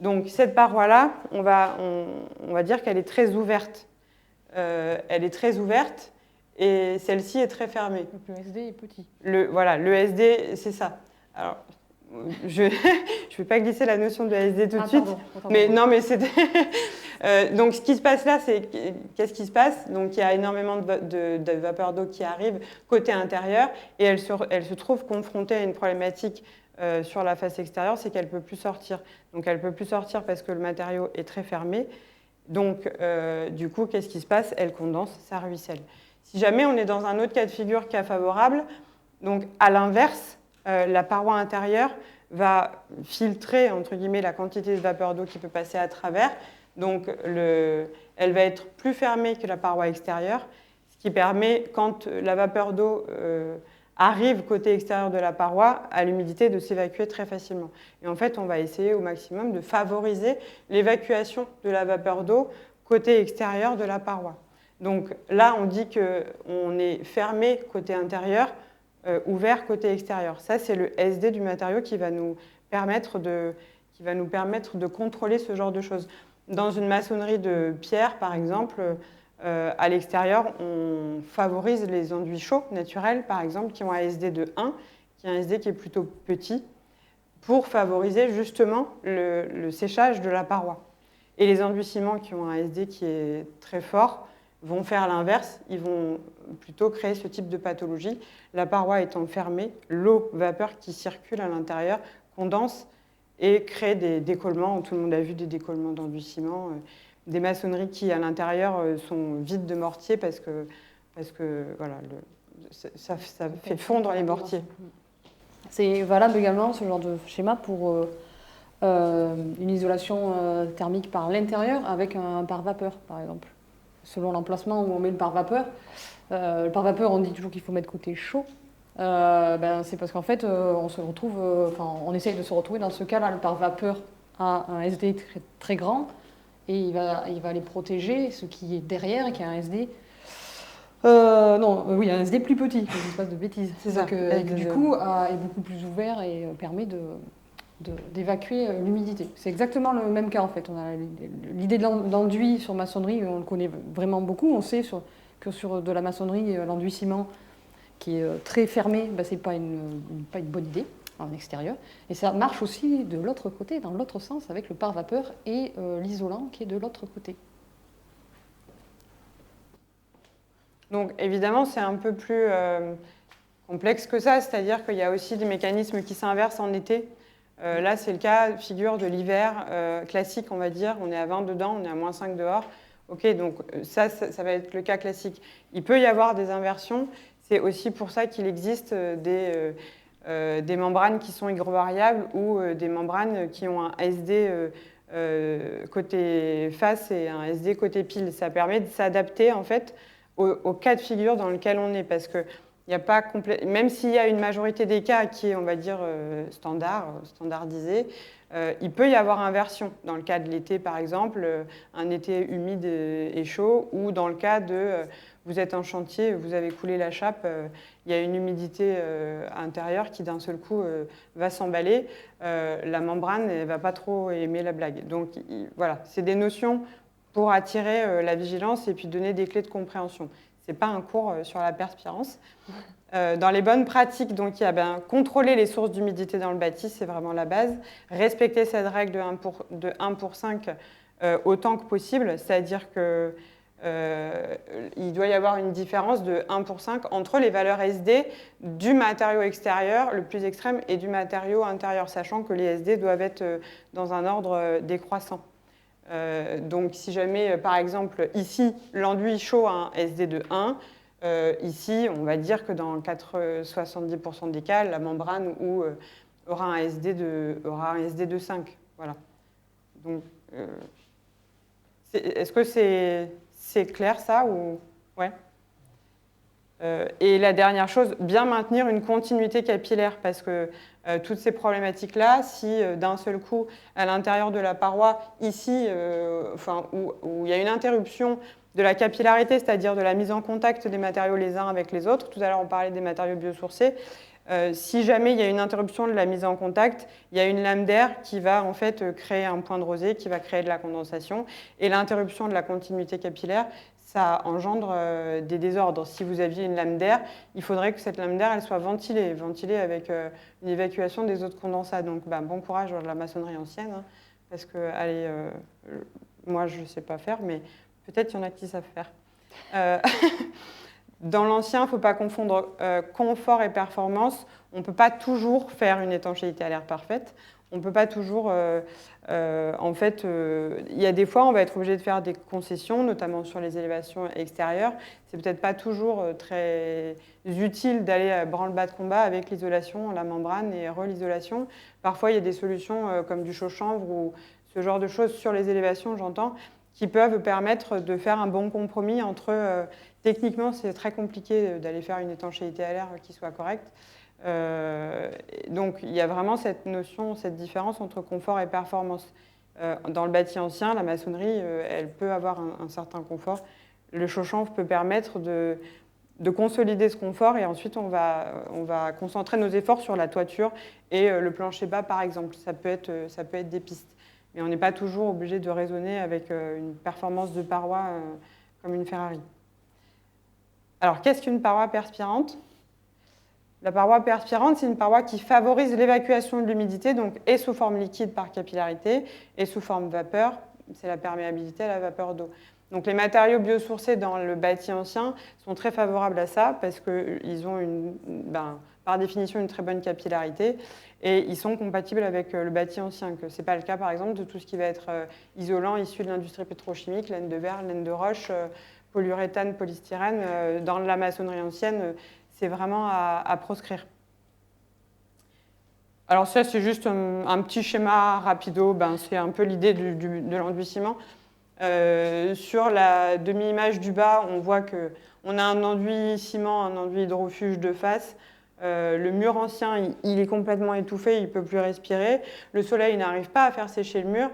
Donc, cette paroi-là, on va dire qu'elle est très ouverte. Elle est très ouverte, et celle-ci est très fermée. Donc le SD est petit. Voilà, le SD, c'est ça. Alors, je ne vais pas glisser la notion de SD tout de suite, mais non, mais c'était... donc, ce qui se passe là, c'est qu'est-ce qui se passe? Donc, il y a énormément de vapeur d'eau qui arrive côté intérieur, et elle se trouve confrontée à une problématique sur la face extérieure, c'est qu'elle ne peut plus sortir. Donc, elle ne peut plus sortir parce que le matériau est très fermé. Donc, du coup, qu'est-ce qui se passe? Elle condense, ça ruisselle. Si jamais on est dans un autre cas de figure, cas favorable, donc à l'inverse, la paroi intérieure va filtrer, entre guillemets, la quantité de vapeur d'eau qui peut passer à travers. Donc, elle va être plus fermée que la paroi extérieure, ce qui permet, quand la vapeur d'eau arrive côté extérieur de la paroi, à l'humidité de s'évacuer très facilement. Et en fait, on va essayer au maximum de favoriser l'évacuation de la vapeur d'eau côté extérieur de la paroi. Donc là, on dit qu'on est fermé côté intérieur, ouvert côté extérieur. Ça, c'est le SD du matériau qui va nous permettre de contrôler ce genre de choses. Dans une maçonnerie de pierre, par exemple, à l'extérieur, on favorise les enduits chauds naturels, par exemple, qui ont un SD de 1, qui est un SD qui est plutôt petit, pour favoriser justement le séchage de la paroi. Et les enduits ciment qui ont un SD qui est très fort vont faire l'inverse, ils vont plutôt créer ce type de pathologie. La paroi étant fermée, l'eau, vapeur qui circule à l'intérieur, condense et crée des décollements. Tout le monde a vu des décollements d'enduit ciment, des maçonneries qui, à l'intérieur, sont vides de mortier parce que voilà, ça fait fondre les mortiers. C'est valable également, ce genre de schéma, pour une isolation thermique par l'intérieur avec un pare-vapeur, par exemple. Selon l'emplacement où on met le pare-vapeur. Le pare-vapeur, on dit toujours qu'il faut mettre côté chaud. C'est parce qu'en fait, on essaye de se retrouver dans ce cas-là. Le pare-vapeur a un SD très, très grand et il va les protéger, ce qui est derrière, qui a un SD. Un SD plus petit, que je ne dis pas de bêtises. C'est ça. Et du coup, est beaucoup plus ouvert et permet d'évacuer l'humidité. C'est exactement le même cas en fait. On a l'idée de l'enduit sur maçonnerie, on le connaît vraiment beaucoup. On sait que sur de la maçonnerie, l'enduit ciment qui est très fermé, c'est pas une bonne idée en extérieur. Et ça marche aussi de l'autre côté, dans l'autre sens, avec le pare-vapeur et l'isolant qui est de l'autre côté. Donc évidemment, c'est un peu plus complexe que ça, c'est-à-dire qu'il y a aussi des mécanismes qui s'inversent en été. Là, c'est le cas figure de l'hiver classique, on va dire. On est à 20 dedans, on est à moins 5 dehors. Ok, donc ça va être le cas classique. Il peut y avoir des inversions. C'est aussi pour ça qu'il existe des membranes qui sont hygrovariables ou des membranes qui ont un SD côté face et un SD côté pile. Ça permet de s'adapter en fait au cas de figure dans lequel on est, parce que il n'y a pas même s'il y a une majorité des cas qui est, on va dire, standardisé, il peut y avoir inversion. Dans le cas de l'été, par exemple, un été humide et chaud, ou dans le cas de vous êtes en chantier, vous avez coulé la chape, il y a une humidité intérieure qui d'un seul coup va s'emballer. La membrane ne va pas trop aimer la blague. Donc voilà, c'est des notions pour attirer la vigilance et puis donner des clés de compréhension. Ce n'est pas un cours sur la perspirance. Dans les bonnes pratiques, donc, il y a contrôler les sources d'humidité dans le bâti, c'est vraiment la base. Respecter cette règle de 1 pour 5 autant que possible, c'est-à-dire que il doit y avoir une différence de 1 pour 5 entre les valeurs SD du matériau extérieur, le plus extrême, et du matériau intérieur, sachant que les SD doivent être dans un ordre décroissant. Donc si jamais, par exemple, ici, l'enduit chaud a un SD de 1, ici, on va dire que dans 70% des cas, la membrane aura un SD de 5. Voilà. Donc, est-ce que c'est clair ça ou... Ouais. Et la dernière chose, bien maintenir une continuité capillaire parce que toutes ces problématiques-là, si d'un seul coup, à l'intérieur de la paroi, ici, où il y a une interruption de la capillarité, c'est-à-dire de la mise en contact des matériaux les uns avec les autres, tout à l'heure on parlait des matériaux biosourcés, si jamais il y a une interruption de la mise en contact, il y a une lame d'air qui va en fait créer un point de rosée, qui va créer de la condensation, et l'interruption de la continuité capillaire, ça engendre des désordres. Si vous aviez une lame d'air, il faudrait que cette lame d'air elle soit ventilée avec une évacuation des eaux de condensat. Donc bon courage dans la maçonnerie ancienne, hein, parce que moi je ne sais pas faire, mais peut-être qu'il y en a qui savent faire. Dans l'ancien, il ne faut pas confondre confort et performance. On ne peut pas toujours faire une étanchéité à l'air parfaite. On ne peut pas toujours... en fait, il y a des fois, on va être obligé de faire des concessions, notamment sur les élévations extérieures. C'est peut-être pas toujours très utile d'aller à branle-bas de combat avec l'isolation, la membrane et rel'isolation. Parfois, il y a des solutions comme du chaud-chanvre ou ce genre de choses sur les élévations, j'entends, qui peuvent permettre de faire un bon compromis entre... techniquement, c'est très compliqué d'aller faire une étanchéité à l'air qui soit correcte. Donc, il y a vraiment cette notion, cette différence entre confort et performance. Dans le bâti ancien, la maçonnerie, elle peut avoir un certain confort. Le chaud-chanvre peut permettre de consolider ce confort et ensuite, on va concentrer nos efforts sur la toiture et le plancher bas, par exemple. Ça peut être des pistes. Mais on n'est pas toujours obligé de raisonner avec une performance de paroi comme une Ferrari. Alors, qu'est-ce qu'une paroi perspirante ? La paroi perspirante, c'est une paroi qui favorise l'évacuation de l'humidité, donc et sous forme liquide par capillarité, et sous forme vapeur, c'est la perméabilité à la vapeur d'eau. Donc les matériaux biosourcés dans le bâti ancien sont très favorables à ça, parce qu'ils ont par définition une très bonne capillarité, et ils sont compatibles avec le bâti ancien, que ce n'est pas le cas par exemple de tout ce qui va être isolant issu de l'industrie pétrochimique, laine de verre, laine de roche, polyuréthane, polystyrène. Dans la maçonnerie ancienne, c'est vraiment à proscrire. Alors ça, c'est juste un petit schéma rapido, c'est un peu l'idée de l'enduit ciment. Sur la demi-image du bas, on voit qu'on a un enduit ciment, un enduit hydrofuge de face. Le mur ancien, il est complètement étouffé, il ne peut plus respirer. Le soleil n'arrive pas à faire sécher le mur.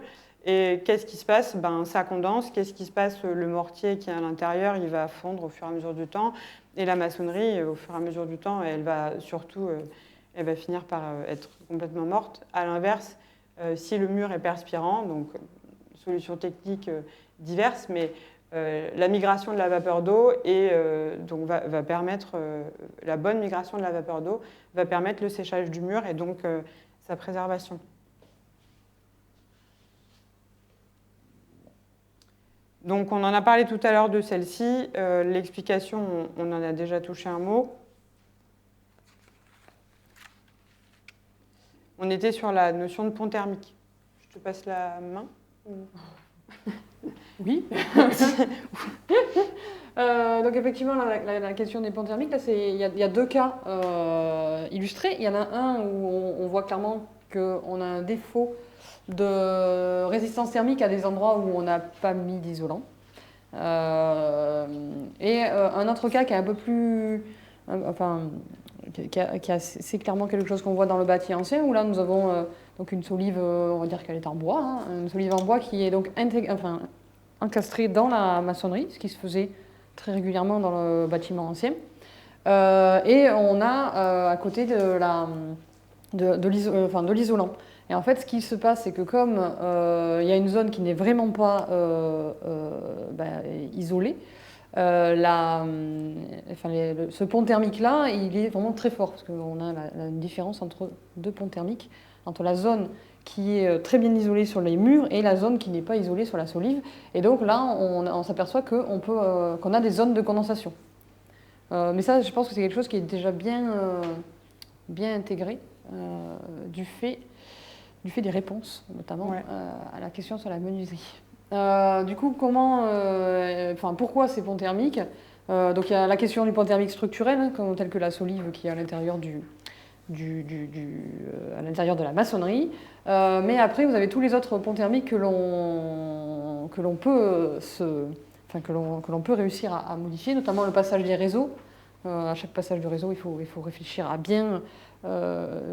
Et qu'est-ce qui se passe ? Ça condense. Qu'est-ce qui se passe ? Le mortier qui est à l'intérieur, il va fondre au fur et à mesure du temps. Et la maçonnerie, au fur et à mesure du temps, elle va finir par être complètement morte. À l'inverse, si le mur est perspirant, donc solutions techniques diverses, mais la migration de la vapeur d'eau va permettre, la bonne migration de la vapeur d'eau va permettre le séchage du mur et donc sa préservation. Donc on en a parlé tout à l'heure de celle-ci. L'explication, on en a déjà touché un mot. On était sur la notion de pont thermique. Je te passe la main. Oui. Donc effectivement, la question des ponts thermiques, il y a deux cas illustrés. Il y en a un où on voit clairement qu'on a un défaut de résistance thermique à des endroits où on n'a pas mis d'isolant. Et un autre cas qui est un peu plus... qui a assez clairement quelque chose qu'on voit dans le bâti ancien, où là nous avons donc une solive, on va dire qu'elle est en bois, une solive en bois qui est donc encastrée dans la maçonnerie, ce qui se faisait très régulièrement dans le bâtiment ancien. Et on a à côté de l'isolant. Et en fait, ce qui se passe, c'est que comme il y a une zone qui n'est vraiment pas isolée, ce pont thermique-là, il est vraiment très fort, parce qu'on a une différence entre deux ponts thermiques, entre la zone qui est très bien isolée sur les murs et la zone qui n'est pas isolée sur la solive. Et donc là, on s'aperçoit qu'on a des zones de condensation. Mais ça, je pense que c'est quelque chose qui est déjà bien intégré du fait des réponses, notamment à la question sur la menuiserie. Du coup, pourquoi ces ponts thermiques? Donc il y a la question du pont thermique structurel, hein, tel que la solive qui est à l'intérieur à l'intérieur de la maçonnerie. Mais après, vous avez tous les autres ponts thermiques que l'on peut réussir à modifier, notamment le passage des réseaux. À chaque passage de réseau, il faut réfléchir à bien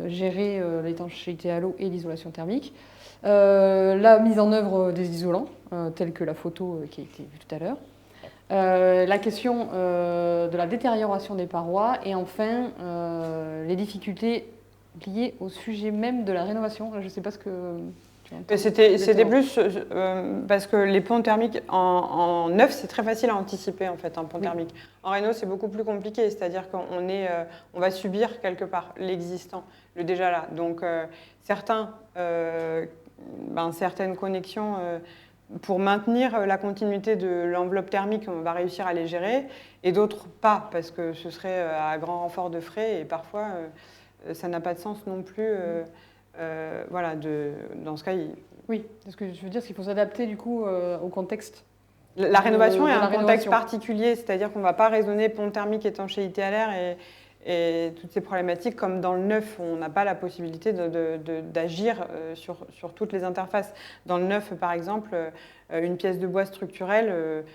gérer l'étanchéité à l'eau et l'isolation thermique. La mise en œuvre des isolants, telle que la photo qui a été vue tout à l'heure. La question de la détérioration des parois et enfin les difficultés liées au sujet même de la rénovation. Je ne sais pas ce que tu entends. C'était plus parce que les ponts thermiques en neuf, c'est très facile à anticiper en fait, un pont thermique. En réno, c'est beaucoup plus compliqué, c'est-à-dire qu'on va subir quelque part l'existant, le déjà là. Donc certaines connexions pour maintenir la continuité de l'enveloppe thermique, on va réussir à les gérer, et d'autres pas, parce que ce serait à grand renfort de frais, et parfois ça n'a pas de sens non plus. Dans ce cas, oui, ce que je veux dire, c'est qu'il faut s'adapter du coup au contexte. La rénovation est un contexte particulier, c'est-à-dire qu'on ne va pas raisonner pont thermique, étanchéité à l'air et toutes ces problématiques comme dans le neuf, on n'a pas la possibilité d'agir sur toutes les interfaces. Dans le neuf, par exemple, une pièce de bois structurelle,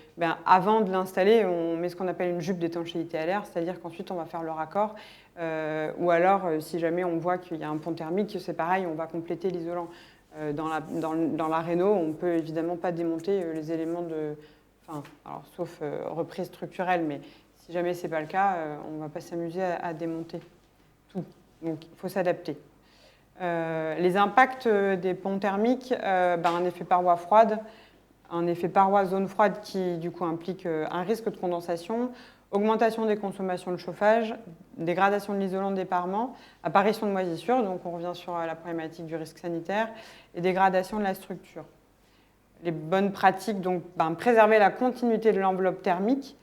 avant de l'installer, on met ce qu'on appelle une jupe d'étanchéité à l'air, c'est-à-dire qu'ensuite on va faire le raccord. Ou alors, si jamais on voit qu'il y a un pont thermique, c'est pareil, on va compléter l'isolant. Dans la réno, on ne peut évidemment pas démonter les éléments sauf reprise structurelle, mais si jamais ce n'est pas le cas, on ne va pas s'amuser à démonter tout. Donc, il faut s'adapter. Les impacts des ponts thermiques, un effet paroi froide, un effet paroi zone froide qui, du coup, implique un risque de condensation, augmentation des consommations de chauffage, dégradation de l'isolant des parements, apparition de moisissures, donc on revient sur la problématique du risque sanitaire, et dégradation de la structure. Les bonnes pratiques, donc préserver la continuité de l'enveloppe thermique,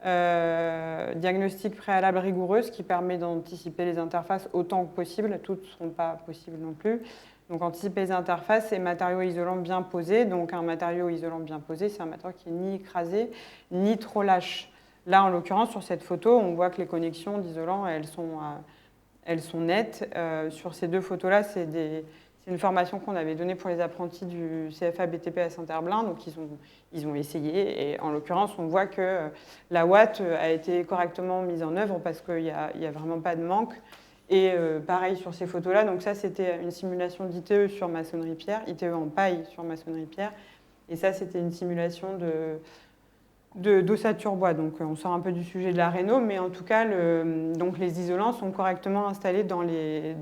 diagnostic préalable rigoureux, ce qui permet d'anticiper les interfaces autant que possible, toutes ne seront pas possibles non plus. Donc anticiper les interfaces et matériaux isolants bien posés. Donc un matériau isolant bien posé, c'est un matériau qui n'est ni écrasé, ni trop lâche. Là, en l'occurrence, sur cette photo, on voit que les connexions d'isolant, elles sont nettes. Sur ces deux photos-là, c'est une formation qu'on avait donnée pour les apprentis du CFA BTP à Saint-Herblain. Donc, ils ont essayé. Et en l'occurrence, on voit que la ouate a été correctement mise en œuvre parce qu'il n'y a vraiment pas de manque. Et pareil sur ces photos-là. Donc, ça, c'était une simulation d'ITE sur maçonnerie-pierre, ITE en paille sur maçonnerie-pierre. Et ça, c'était une simulation d'ossature bois. Donc on sort un peu du sujet de la réno, mais en tout cas, donc les isolants sont correctement installés dans les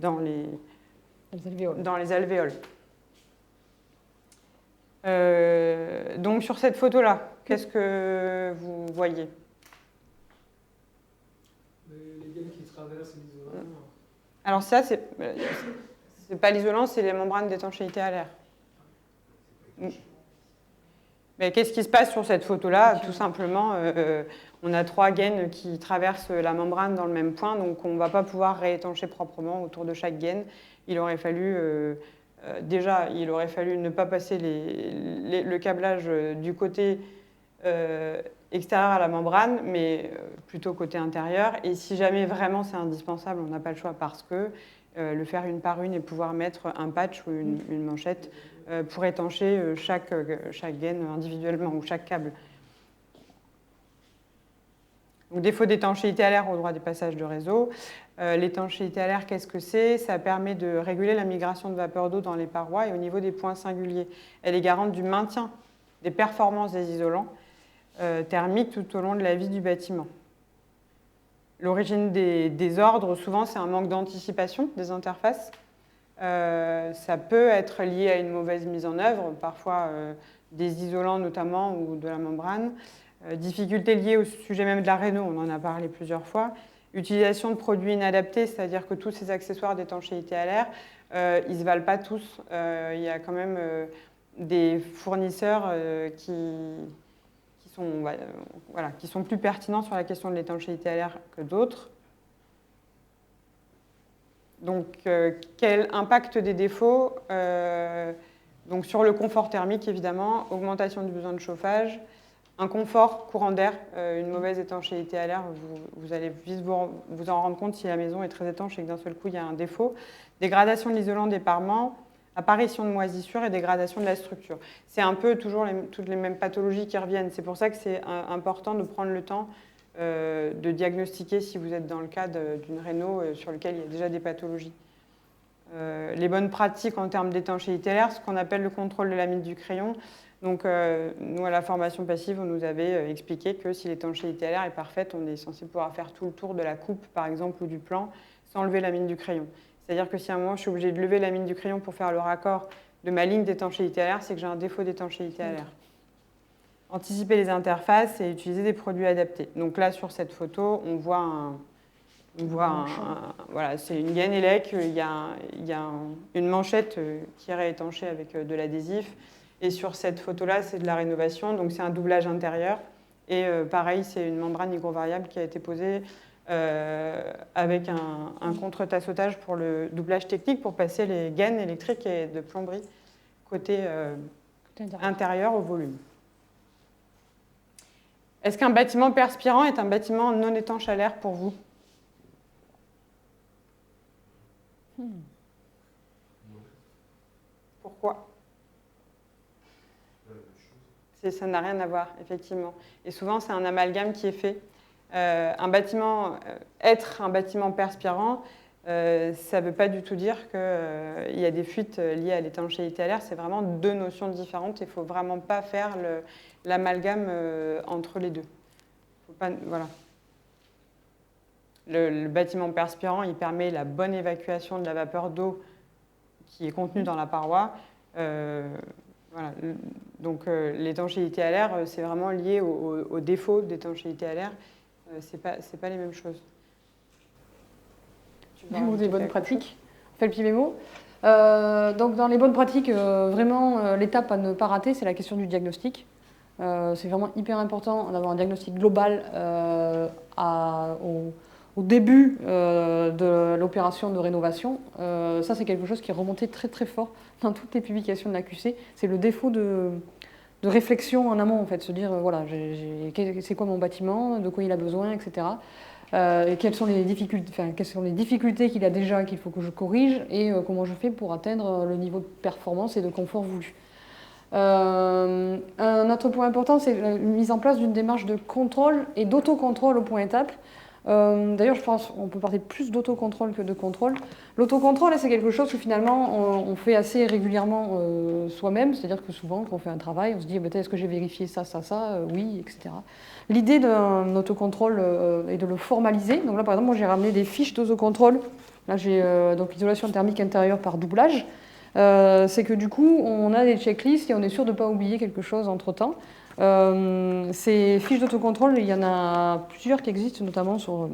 alvéoles. Donc sur cette photo-là, qu'est-ce que vous voyez? Les gaines qui traversent l'isolant. Alors ça, c'est pas l'isolant, c'est les membranes d'étanchéité à l'air. Mais qu'est-ce qui se passe sur cette photo-là? Tout simplement, on a 3 gaines qui traversent la membrane dans le même point, donc on ne va pas pouvoir réétancher proprement autour de chaque gaine. Il aurait fallu ne pas passer le câblage du côté extérieur à la membrane, mais plutôt côté intérieur. Et si jamais vraiment c'est indispensable, on n'a pas le choix parce que le faire une par une et pouvoir mettre un patch ou une manchette pour étancher chaque gaine individuellement ou chaque câble. Donc, défaut d'étanchéité à l'air au droit des passages de réseau. L'étanchéité à l'air, qu'est-ce que c'est? Ça permet de réguler la migration de vapeur d'eau dans les parois et au niveau des points singuliers. Elle est garante du maintien des performances des isolants thermique tout au long de la vie du bâtiment. L'origine des désordres, souvent, c'est un manque d'anticipation des interfaces. Ça peut être lié à une mauvaise mise en œuvre, parfois des isolants notamment ou de la membrane. Difficultés liées au sujet même de la réno, on en a parlé plusieurs fois. Utilisation de produits inadaptés, c'est-à-dire que tous ces accessoires d'étanchéité à l'air, ils ne se valent pas tous. Il y a quand même des fournisseurs qui sont plus pertinents sur la question de l'étanchéité à l'air que d'autres. Donc, quel impact des défauts donc sur le confort thermique, évidemment, augmentation du besoin de chauffage, un confort courant d'air, une mauvaise étanchéité à l'air, vous allez vite vous en rendre compte si la maison est très étanche et que d'un seul coup, il y a un défaut. Dégradation de l'isolant des parements, apparition de moisissures et dégradation de la structure. C'est un peu toujours toutes les mêmes pathologies qui reviennent. C'est pour ça que c'est important de prendre le temps de diagnostiquer si vous êtes dans le cas d'une réno sur lequel il y a déjà des pathologies. Les bonnes pratiques en termes d'étanchéité à l'air, ce qu'on appelle le contrôle de l'amide du crayon. Donc, nous, à la formation passive, on nous avait expliqué que si l'étanchéité à l'air est parfaite, on est censé pouvoir faire tout le tour de la coupe, par exemple, ou du plan, sans lever la mine du crayon. C'est-à-dire que si à un moment, je suis obligée de lever la mine du crayon pour faire le raccord de ma ligne d'étanchéité à l'air, c'est que j'ai un défaut d'étanchéité à l'air. Anticiper les interfaces et utiliser des produits adaptés. Donc là, sur cette photo, on voit voilà, c'est une gaine élec, il y a une manchette qui est réétanchée avec de l'adhésif. Et sur cette photo-là, c'est de la rénovation, donc c'est un doublage intérieur. Et pareil, c'est une membrane hygrovariable qui a été posée avec un contre-tassautage pour le doublage technique pour passer les gaines électriques et de plomberie côté intérieur au volume. Est-ce qu'un bâtiment perspirant est un bâtiment non étanche à l'air pour vous ? Pourquoi ? Ça n'a rien à voir, effectivement. Et souvent, c'est un amalgame qui est fait. Être un bâtiment perspirant, ça ne veut pas du tout dire qu'il y a des fuites liées à l'étanchéité à l'air. C'est vraiment deux notions différentes. Il ne faut vraiment pas faire l'amalgame entre les deux. Faut pas, voilà. Le bâtiment perspirant, il permet la bonne évacuation de la vapeur d'eau qui est contenue dans la paroi. Voilà. Donc l'étanchéité à l'air, c'est vraiment lié au défaut d'étanchéité à l'air. C'est pas les mêmes choses. Mémo des bonnes pratiques. On fait le petit mémo. Donc dans les bonnes pratiques, vraiment l'étape à ne pas rater, c'est la question du diagnostic. C'est vraiment hyper important d'avoir un diagnostic global au début de l'opération de rénovation. Ça, c'est quelque chose qui est remonté très très fort dans toutes les publications de l'AQC. C'est le défaut de réflexion en amont, en fait, se dire, voilà, c'est quoi mon bâtiment, de quoi il a besoin, etc. Et quelles sont les difficultés qu'il a déjà, qu'il faut que je corrige, et comment je fais pour atteindre le niveau de performance et de confort voulu. Un autre point important, c'est la mise en place d'une démarche de contrôle et d'autocontrôle au point étape. D'ailleurs, je pense qu'on peut parler plus d'autocontrôle que de contrôle. L'autocontrôle, c'est quelque chose que finalement on fait assez régulièrement soi-même, c'est-à-dire que souvent quand on fait un travail, on se dit est-ce que j'ai vérifié ça, oui, etc. L'idée d'un autocontrôle est de le formaliser. Donc là, par exemple, moi j'ai ramené des fiches d'autocontrôle. Là, j'ai donc isolation thermique intérieure par doublage. C'est que du coup, on a des checklists et on est sûr de ne pas oublier quelque chose entre-temps. Ces fiches d'autocontrôle, il y en a plusieurs qui existent, notamment sur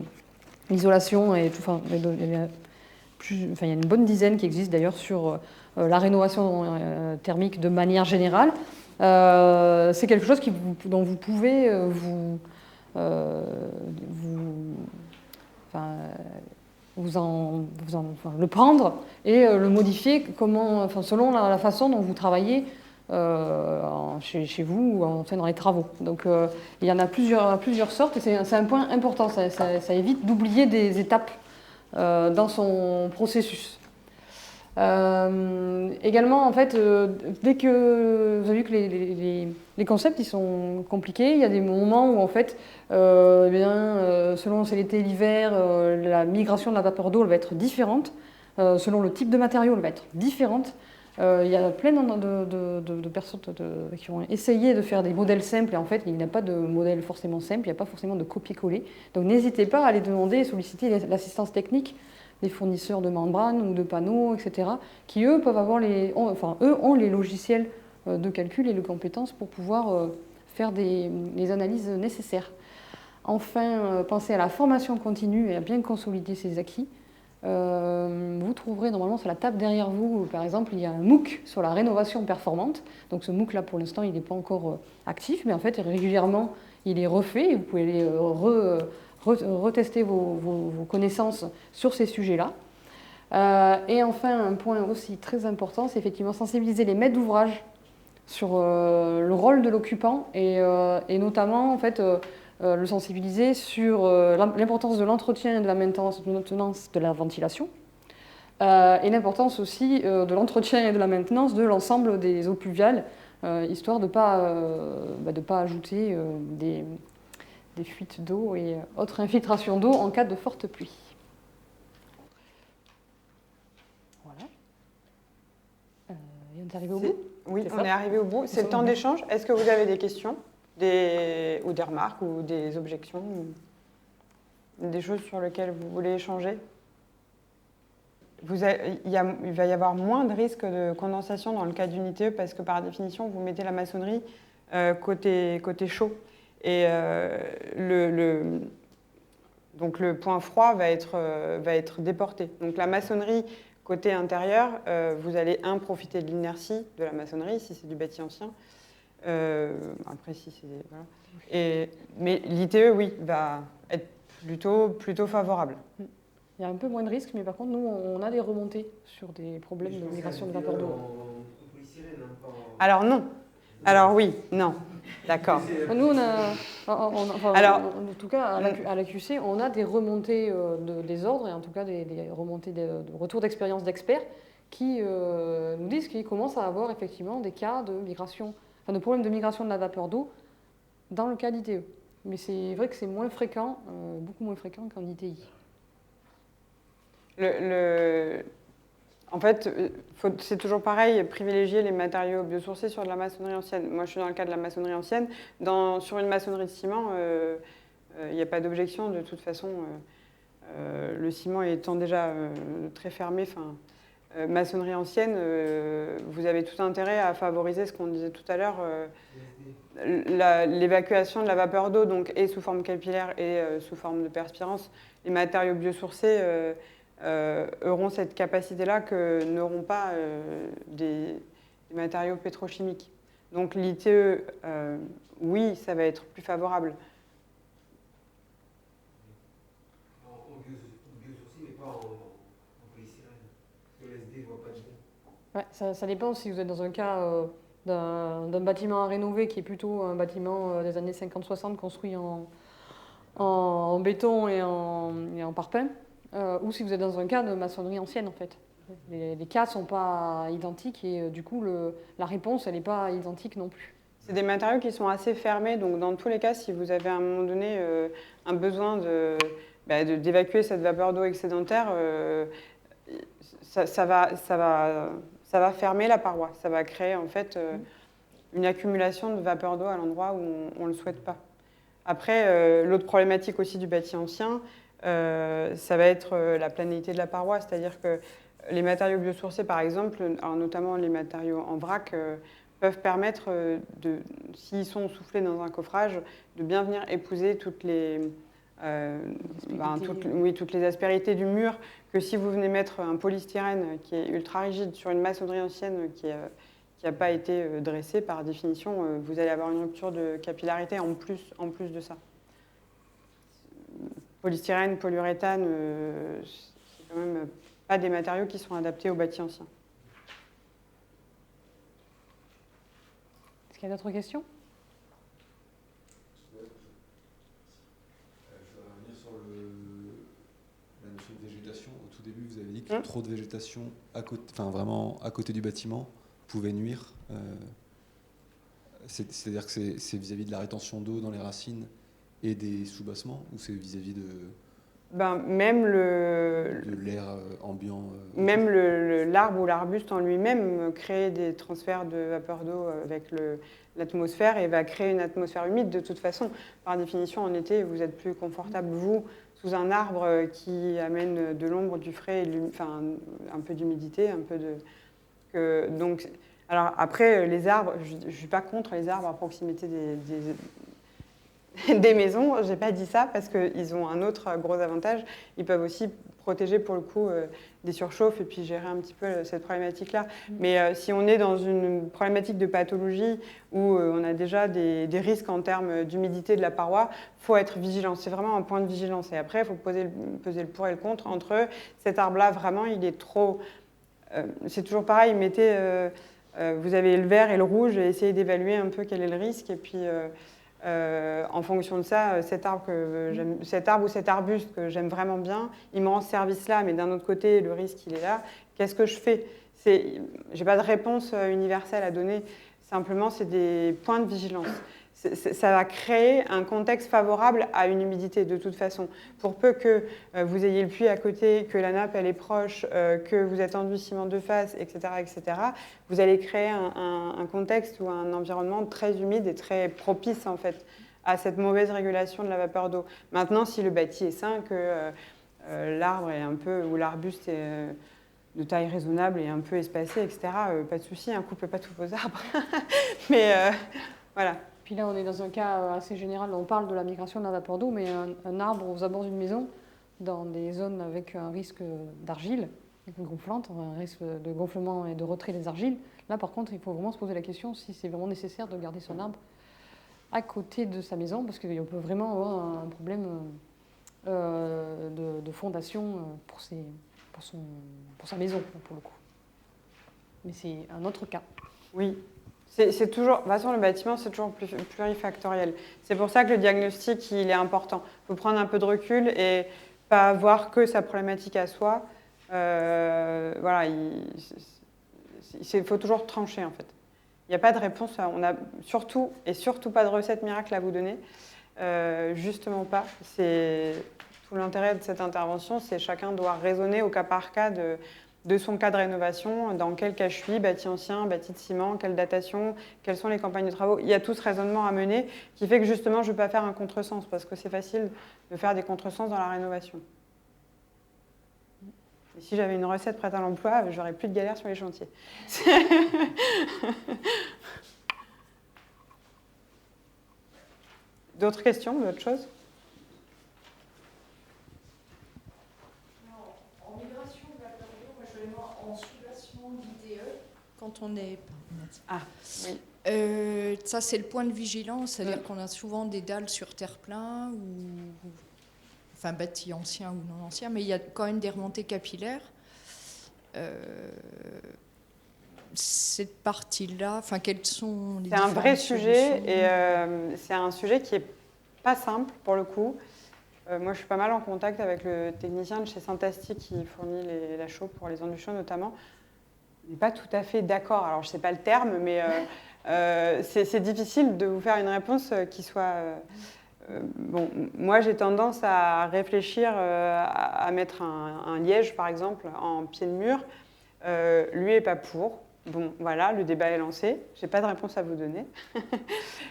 l'isolation et tout. Enfin, il y a une bonne dizaine qui existent d'ailleurs sur la rénovation thermique de manière générale. C'est quelque chose dont vous pouvez le prendre et le modifier selon la façon dont vous travaillez chez vous ou dans les travaux. Donc il y en a plusieurs sortes et c'est un point important, ça évite d'oublier des étapes dans son processus. Également, en fait, dès que vous avez vu que les concepts ils sont compliqués, il y a des moments où en fait, selon si c'est l'été, l'hiver, la migration de la vapeur d'eau elle va être différente. Selon le type de matériau, elle va être différente. Il y a plein de personnes qui ont essayé de faire des modèles simples et en fait il n'y a pas de modèle forcément simple, il n'y a pas forcément de copier-coller. Donc n'hésitez pas à aller demander et solliciter l'assistance technique des fournisseurs de membranes ou de panneaux, etc. qui eux peuvent avoir eux ont les logiciels de calcul et les compétences pour pouvoir faire les analyses nécessaires. Enfin, pensez à la formation continue et à bien consolider ses acquis. Vous trouverez normalement sur la table derrière vous, par exemple, il y a un MOOC sur la rénovation performante. Donc ce MOOC là pour l'instant il n'est pas encore actif, mais en fait régulièrement il est refait et vous pouvez aller retester vos connaissances sur ces sujets-là. Et enfin un point aussi très important, c'est effectivement sensibiliser les maîtres d'ouvrage sur le rôle de l'occupant et notamment en fait le sensibiliser sur l'importance de l'entretien et de la maintenance de la ventilation et l'importance aussi de l'entretien et de la maintenance de l'ensemble des eaux pluviales, histoire de ne pas ajouter des fuites d'eau et autres infiltrations d'eau en cas de forte pluie. Voilà. Et on est arrivé au bout ? Oui, C'est on ça. est arrivé au bout. C'est le temps d'échange. Est-ce que vous avez des questions ou des remarques ou des objections ou des choses sur lesquelles vous voulez échanger? Il va y avoir moins de risques de condensation dans le cas d'une ITE parce que par définition, vous mettez la maçonnerie côté chaud. Et donc le point froid va être déporté. Donc la maçonnerie côté intérieur, vous allez profiter de l'inertie de la maçonnerie si c'est du bâti ancien. Après si c'est voilà. Mais l'ITE oui va être plutôt favorable. Il y a un peu moins de risques, mais par contre, nous, on a des remontées sur des problèmes de migration de vapeur d'eau. Alors non. Alors oui, non. D'accord. Nous, on a, en tout cas, à la QC, on a des remontées de désordre et en tout cas des remontées de retour d'expérience d'experts qui nous disent qu'ils commencent à avoir effectivement des cas de migration, de problèmes de migration de la vapeur d'eau dans le cas d'ITE. Mais c'est vrai que c'est moins fréquent, beaucoup moins fréquent qu'en ITI. En fait, c'est toujours pareil, privilégier les matériaux biosourcés sur de la maçonnerie ancienne. Moi, je suis dans le cas de la maçonnerie ancienne. Sur une maçonnerie de ciment, il n'y a pas d'objection. De toute façon, le ciment étant déjà très fermé, maçonnerie ancienne, vous avez tout intérêt à favoriser ce qu'on disait tout à l'heure, l'évacuation de la vapeur d'eau, donc et sous forme capillaire et sous forme de perspirance. Les matériaux biosourcés auront cette capacité-là que n'auront pas des matériaux pétrochimiques. Donc l'ITE, oui, ça va être plus favorable. En biosourcé, mais pas en polystyrène. Parce que l'SD ne voit pas de bon. Ouais, ça dépend si vous êtes dans un cas d'un bâtiment à rénover qui est plutôt un bâtiment des années 50-60 construit en béton et en parpaing. Ou si vous êtes dans un cas de maçonnerie ancienne, en fait. Les cas ne sont pas identiques et du coup, la réponse, elle n'est pas identique non plus. C'est des matériaux qui sont assez fermés, donc dans tous les cas, si vous avez à un moment donné un besoin d'évacuer cette vapeur d'eau excédentaire, ça va fermer la paroi. Ça va créer en fait une accumulation de vapeur d'eau à l'endroit où on ne le souhaite pas. Après, l'autre problématique aussi du bâti ancien, ça va être la planéité de la paroi, c'est-à-dire que les matériaux biosourcés, par exemple, alors notamment les matériaux en vrac, peuvent permettre, s'ils sont soufflés dans un coffrage, de bien venir épouser toutes les aspérités du mur, que si vous venez mettre un polystyrène qui est ultra rigide sur une maçonnerie ancienne qui n'a pas été dressée, par définition, vous allez avoir une rupture de capillarité en plus de ça. Polystyrène, polyuréthane, c'est quand même pas des matériaux qui sont adaptés aux bâtis anciens. Est-ce qu'il y a d'autres questions ? Je voudrais revenir sur la notion de végétation. Au tout début, vous avez dit que trop de végétation, vraiment à côté du bâtiment, pouvait nuire. C'est-à-dire que c'est vis-à-vis de la rétention d'eau dans les racines et des soubassements, ou c'est vis-à-vis Même de l'air ambiant même l'arbre ou l'arbuste en lui-même crée des transferts de vapeur d'eau avec l'atmosphère et va créer une atmosphère humide de toute façon. Par définition, en été, vous êtes plus confortable, vous, sous un arbre qui amène de l'ombre, du frais, enfin, un peu d'humidité, un peu de... donc, alors après, les arbres, je ne suis pas contre les arbres à proximité des maisons, je n'ai pas dit ça parce qu'ils ont un autre gros avantage. Ils peuvent aussi protéger pour le coup des surchauffes et puis gérer un petit peu cette problématique-là. Mais si on est dans une problématique de pathologie où on a déjà des risques en termes d'humidité de la paroi, il faut être vigilant. C'est vraiment un point de vigilance. Et après, il faut peser le pour et le contre entre cet arbre-là, vraiment, il est trop... c'est toujours pareil, vous avez le vert et le rouge et essayez d'évaluer un peu quel est le risque. Et puis... en fonction de ça, cet arbre ou cet arbuste que j'aime vraiment bien, il me rend ce service-là, mais d'un autre côté, le risque, il est là. Qu'est-ce que je fais ? Je n'ai pas de réponse universelle à donner, simplement, c'est des points de vigilance. Ça va créer un contexte favorable à une humidité, de toute façon. Pour peu que vous ayez le puits à côté, que la nappe, elle est proche, que vous êtes enduit ciment de face, etc., vous allez créer un contexte ou un environnement très humide et très propice, en fait, à cette mauvaise régulation de la vapeur d'eau. Maintenant, si le bâti est sain, que l'arbre est un peu, ou l'arbuste est de taille raisonnable et un peu espacé, etc., pas de souci, ne coupez pas tous vos arbres. Mais voilà. Puis là, on est dans un cas assez général. On parle de la migration de la vapeur d'eau, mais un arbre aux abords d'une maison, dans des zones avec un risque d'argile gonflante, un risque de gonflement et de retrait des argiles. Là, par contre, il faut vraiment se poser la question si c'est vraiment nécessaire de garder son arbre à côté de sa maison, parce qu'on peut vraiment avoir un problème de fondation pour sa maison, pour le coup. Mais c'est un autre cas. Oui. C'est toujours, de toute façon, le bâtiment, c'est toujours plurifactoriel. C'est pour ça que le diagnostic, il est important. Il faut prendre un peu de recul et pas voir que sa problématique à soi. Voilà, il faut toujours trancher, en fait. Il n'y a pas de réponse. On a surtout pas de recette miracle à vous donner. Justement pas. C'est tout l'intérêt de cette intervention, c'est chacun doit raisonner au cas par cas de son cas de rénovation, dans quel cas je suis, bâti ancien, bâti de ciment, quelle datation, quelles sont les campagnes de travaux. Il y a tout ce raisonnement à mener qui fait que justement je ne vais pas faire un contresens parce que c'est facile de faire des contresens dans la rénovation. Et si j'avais une recette prête à l'emploi, j'aurais plus de galères sur les chantiers. D'autres questions, d'autres choses ? Quand on est... Ah, oui. Ça, c'est le point de vigilance, c'est-à-dire qu'on a souvent des dalles sur terre-plein, enfin bâtis anciens ou non anciens, mais il y a quand même des remontées capillaires. Cette partie-là, enfin, quelles sont les... C'est un vrai sujet et c'est un sujet qui n'est pas simple pour le coup. Moi, je suis pas mal en contact avec le technicien de chez Saint-Asti qui fournit la chaux pour les enduits chauds notamment. On n'est pas tout à fait d'accord. Alors, je ne sais pas le terme, mais c'est difficile de vous faire une réponse qui soit... bon, moi, j'ai tendance à réfléchir à mettre un liège, par exemple, en pied de mur. Lui n'est pas pour. Bon, voilà, le débat est lancé. Je n'ai pas de réponse à vous donner.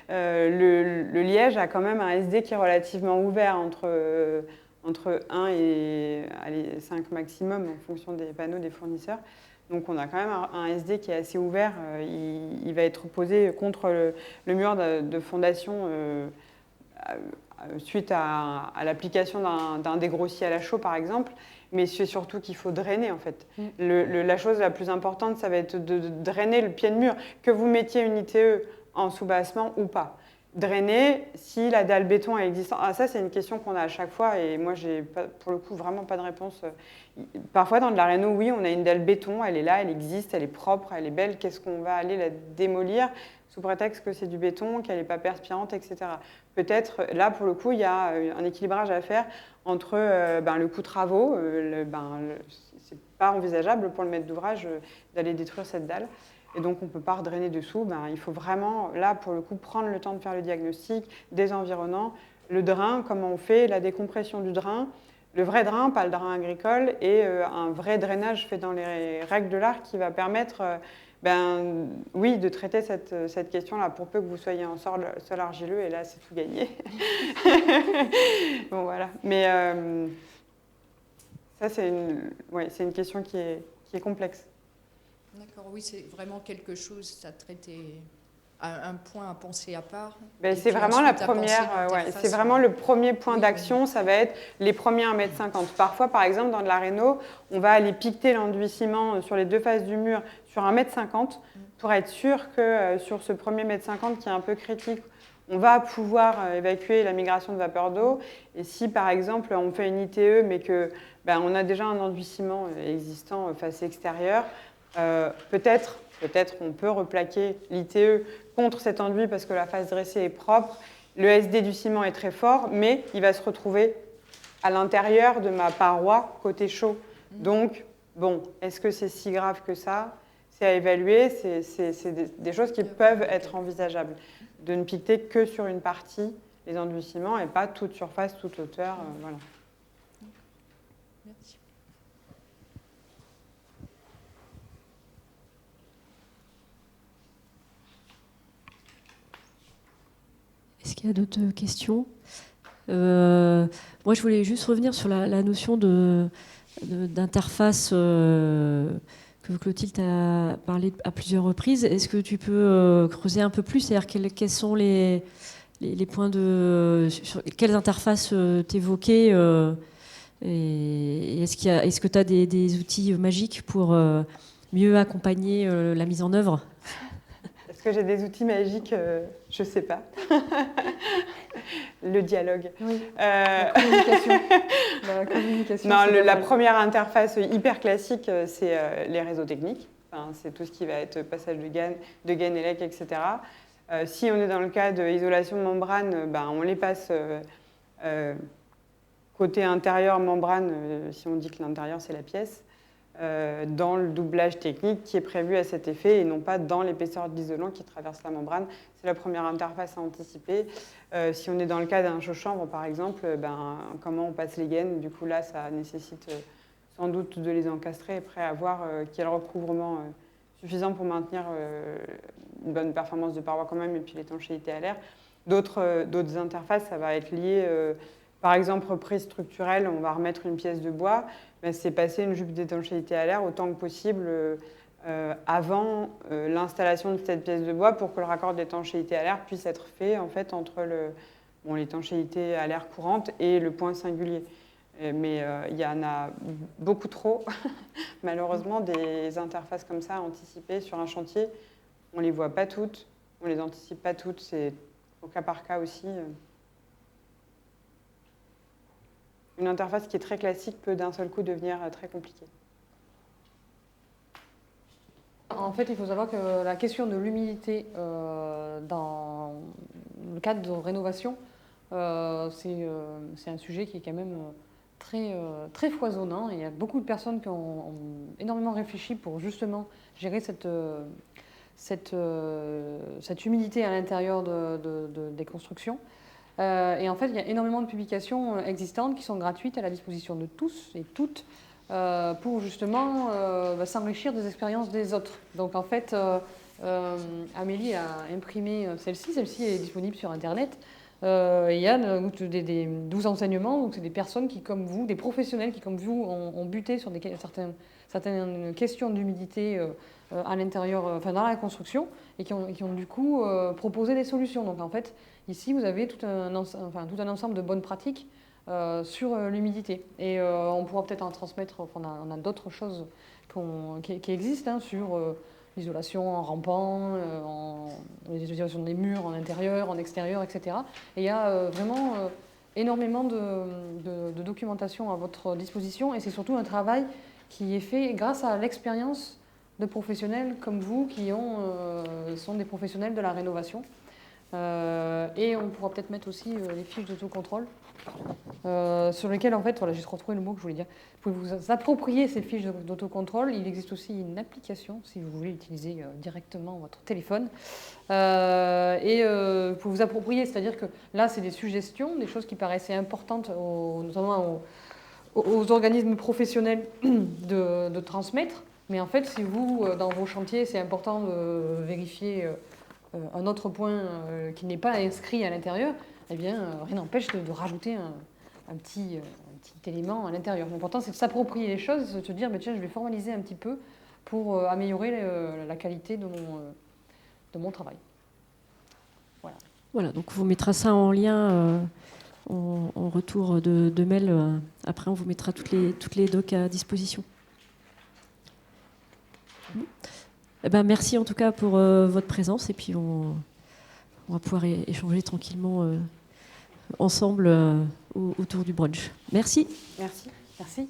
Le liège a quand même un SD qui est relativement ouvert entre 1 et 5 maximum en fonction des panneaux des fournisseurs. Donc on a quand même un SD qui est assez ouvert. Il va être posé contre le mur de fondation suite à l'application d'un dégrossi à la chaux, par exemple. Mais c'est surtout qu'il faut drainer, en fait. La chose la plus importante, ça va être de drainer le pied de mur, que vous mettiez une ITE en sous-bassement ou pas. Drainer, si la dalle béton est existante. Ah, ça, c'est une question qu'on a à chaque fois, et moi, j'ai pour le coup vraiment pas de réponse. Parfois, dans de la réno, oui, on a une dalle béton, elle est là, elle existe, elle est propre, elle est belle. Qu'est-ce qu'on va aller la démolir sous prétexte que c'est du béton, qu'elle n'est pas perspirante, etc. Peut-être, là, pour le coup, il y a un équilibrage à faire entre le coût travaux, c'est pas envisageable pour le maître d'ouvrage d'aller détruire cette dalle. Et donc, on ne peut pas redrainer dessous. Il faut vraiment, là, pour le coup, prendre le temps de faire le diagnostic des environnants. Le drain, comment on fait, la décompression du drain, le vrai drain, pas le drain agricole, et un vrai drainage fait dans les règles de l'art qui va permettre, oui, de traiter cette question-là, pour peu que vous soyez en sol argileux, et là, c'est tout gagné. Bon, voilà. Mais ça, c'est une question qui est complexe. D'accord, oui, c'est vraiment quelque chose à traiter, un point à penser à part. C'est vraiment la première, c'est vraiment le premier point d'action, ça va être les premiers 1,50 m. Parfois, par exemple, dans de la réno, on va aller piqueter l'enduit-ciment sur les deux faces du mur sur 1,50 m pour être sûr que sur ce premier 1,50 m qui est un peu critique, on va pouvoir évacuer la migration de vapeur d'eau. Et si, par exemple, on fait une ITE, mais que on a déjà un enduit-ciment existant face extérieure, peut-être on peut replaquer l'ITE contre cet enduit parce que la face dressée est propre. Le SD du ciment est très fort, mais il va se retrouver à l'intérieur de ma paroi côté chaud. Donc, bon, est-ce que c'est si grave que ça? C'est à évaluer, c'est des choses qui peuvent être envisageables. De ne piqueter que sur une partie les enduits ciment et pas toute surface, toute hauteur. Voilà. Merci. Est-ce qu'il y a d'autres questions? Moi, je voulais juste revenir sur la notion d'interface que Clotilde a parlé à plusieurs reprises. Est-ce que tu peux creuser un peu plus? C'est-à-dire quels sont les points sur quelles interfaces t'évoquais et est-ce que tu as des outils magiques pour mieux accompagner la mise en œuvre? Est-ce que j'ai des outils magiques? Je ne sais pas. Le dialogue. Oui. La communication. La communication. Non, la première interface hyper classique, c'est les réseaux techniques. Enfin, c'est tout ce qui va être passage de gaine élec, etc. Si on est dans le cas d'isolation de membrane, on les passe côté intérieur membrane, si on dit que l'intérieur c'est la pièce, dans le doublage technique qui est prévu à cet effet et non pas dans l'épaisseur de l'isolant qui traverse la membrane. C'est la première interface à anticiper. Si on est dans le cas d'un chaud-chambre, par exemple, comment on passe les gaines? Du coup, là, ça nécessite sans doute de les encastrer et après avoir quel recouvrement suffisant pour maintenir une bonne performance de paroi quand même et puis l'étanchéité à l'air. D'autres interfaces, ça va être lié, par exemple, reprise structurelle, on va remettre une pièce de bois, c'est passer une jupe d'étanchéité à l'air autant que possible avant l'installation de cette pièce de bois pour que le raccord d'étanchéité à l'air puisse être fait en fait, entre l'étanchéité à l'air courante et le point singulier. Mais il y en a beaucoup trop, malheureusement, des interfaces comme ça anticipées sur un chantier. On ne les voit pas toutes, on ne les anticipe pas toutes, c'est au cas par cas aussi. Une interface qui est très classique peut d'un seul coup devenir très compliquée. En fait, il faut savoir que la question de l'humidité dans le cadre de rénovation, c'est un sujet qui est quand même très foisonnant. Et il y a beaucoup de personnes qui ont énormément réfléchi pour justement gérer cette humidité à l'intérieur des constructions. Et en fait, il y a énormément de publications existantes qui sont gratuites à la disposition de tous et toutes pour justement s'enrichir des expériences des autres. Donc en fait, Amélie a imprimé celle-ci. Celle-ci est disponible sur Internet. Il y a des 12 enseignements, donc c'est des personnes qui, comme vous, des professionnels qui, comme vous, ont buté sur certaines questions d'humidité à l'intérieur, enfin dans la construction, et qui ont du coup proposé des solutions. Donc en fait, ici, vous avez tout un ensemble de bonnes pratiques sur l'humidité. Et on pourra peut-être en transmettre, on a d'autres choses qui existent sur l'isolation en rampant, l'isolation des murs en intérieur, en extérieur, etc. Et il y a vraiment énormément de documentation à votre disposition et c'est surtout un travail qui est fait grâce à l'expérience de professionnels comme vous qui sont des professionnels de la rénovation. Et on pourra peut-être mettre aussi les fiches d'autocontrôle sur lesquelles, en fait, voilà, j'ai retrouvé le mot que je voulais dire. Vous pouvez vous approprier ces fiches d'autocontrôle. Il existe aussi une application, si vous voulez utiliser directement votre téléphone. Vous pouvez vous approprier, c'est-à-dire que là, c'est des suggestions, des choses qui paraissaient importantes, notamment aux organismes professionnels de transmettre. Mais en fait, si vous, dans vos chantiers, c'est important de vérifier un autre point qui n'est pas inscrit à l'intérieur, eh bien, rien n'empêche de rajouter un petit élément à l'intérieur. L'important, c'est de s'approprier les choses, de se dire, tiens, je vais formaliser un petit peu pour améliorer la qualité de mon travail. Voilà, donc on vous mettra ça en lien en retour de mail. Après, on vous mettra toutes les docs à disposition. Eh ben, merci en tout cas pour votre présence et puis on va pouvoir échanger tranquillement ensemble autour du brunch. Merci. Merci. Merci.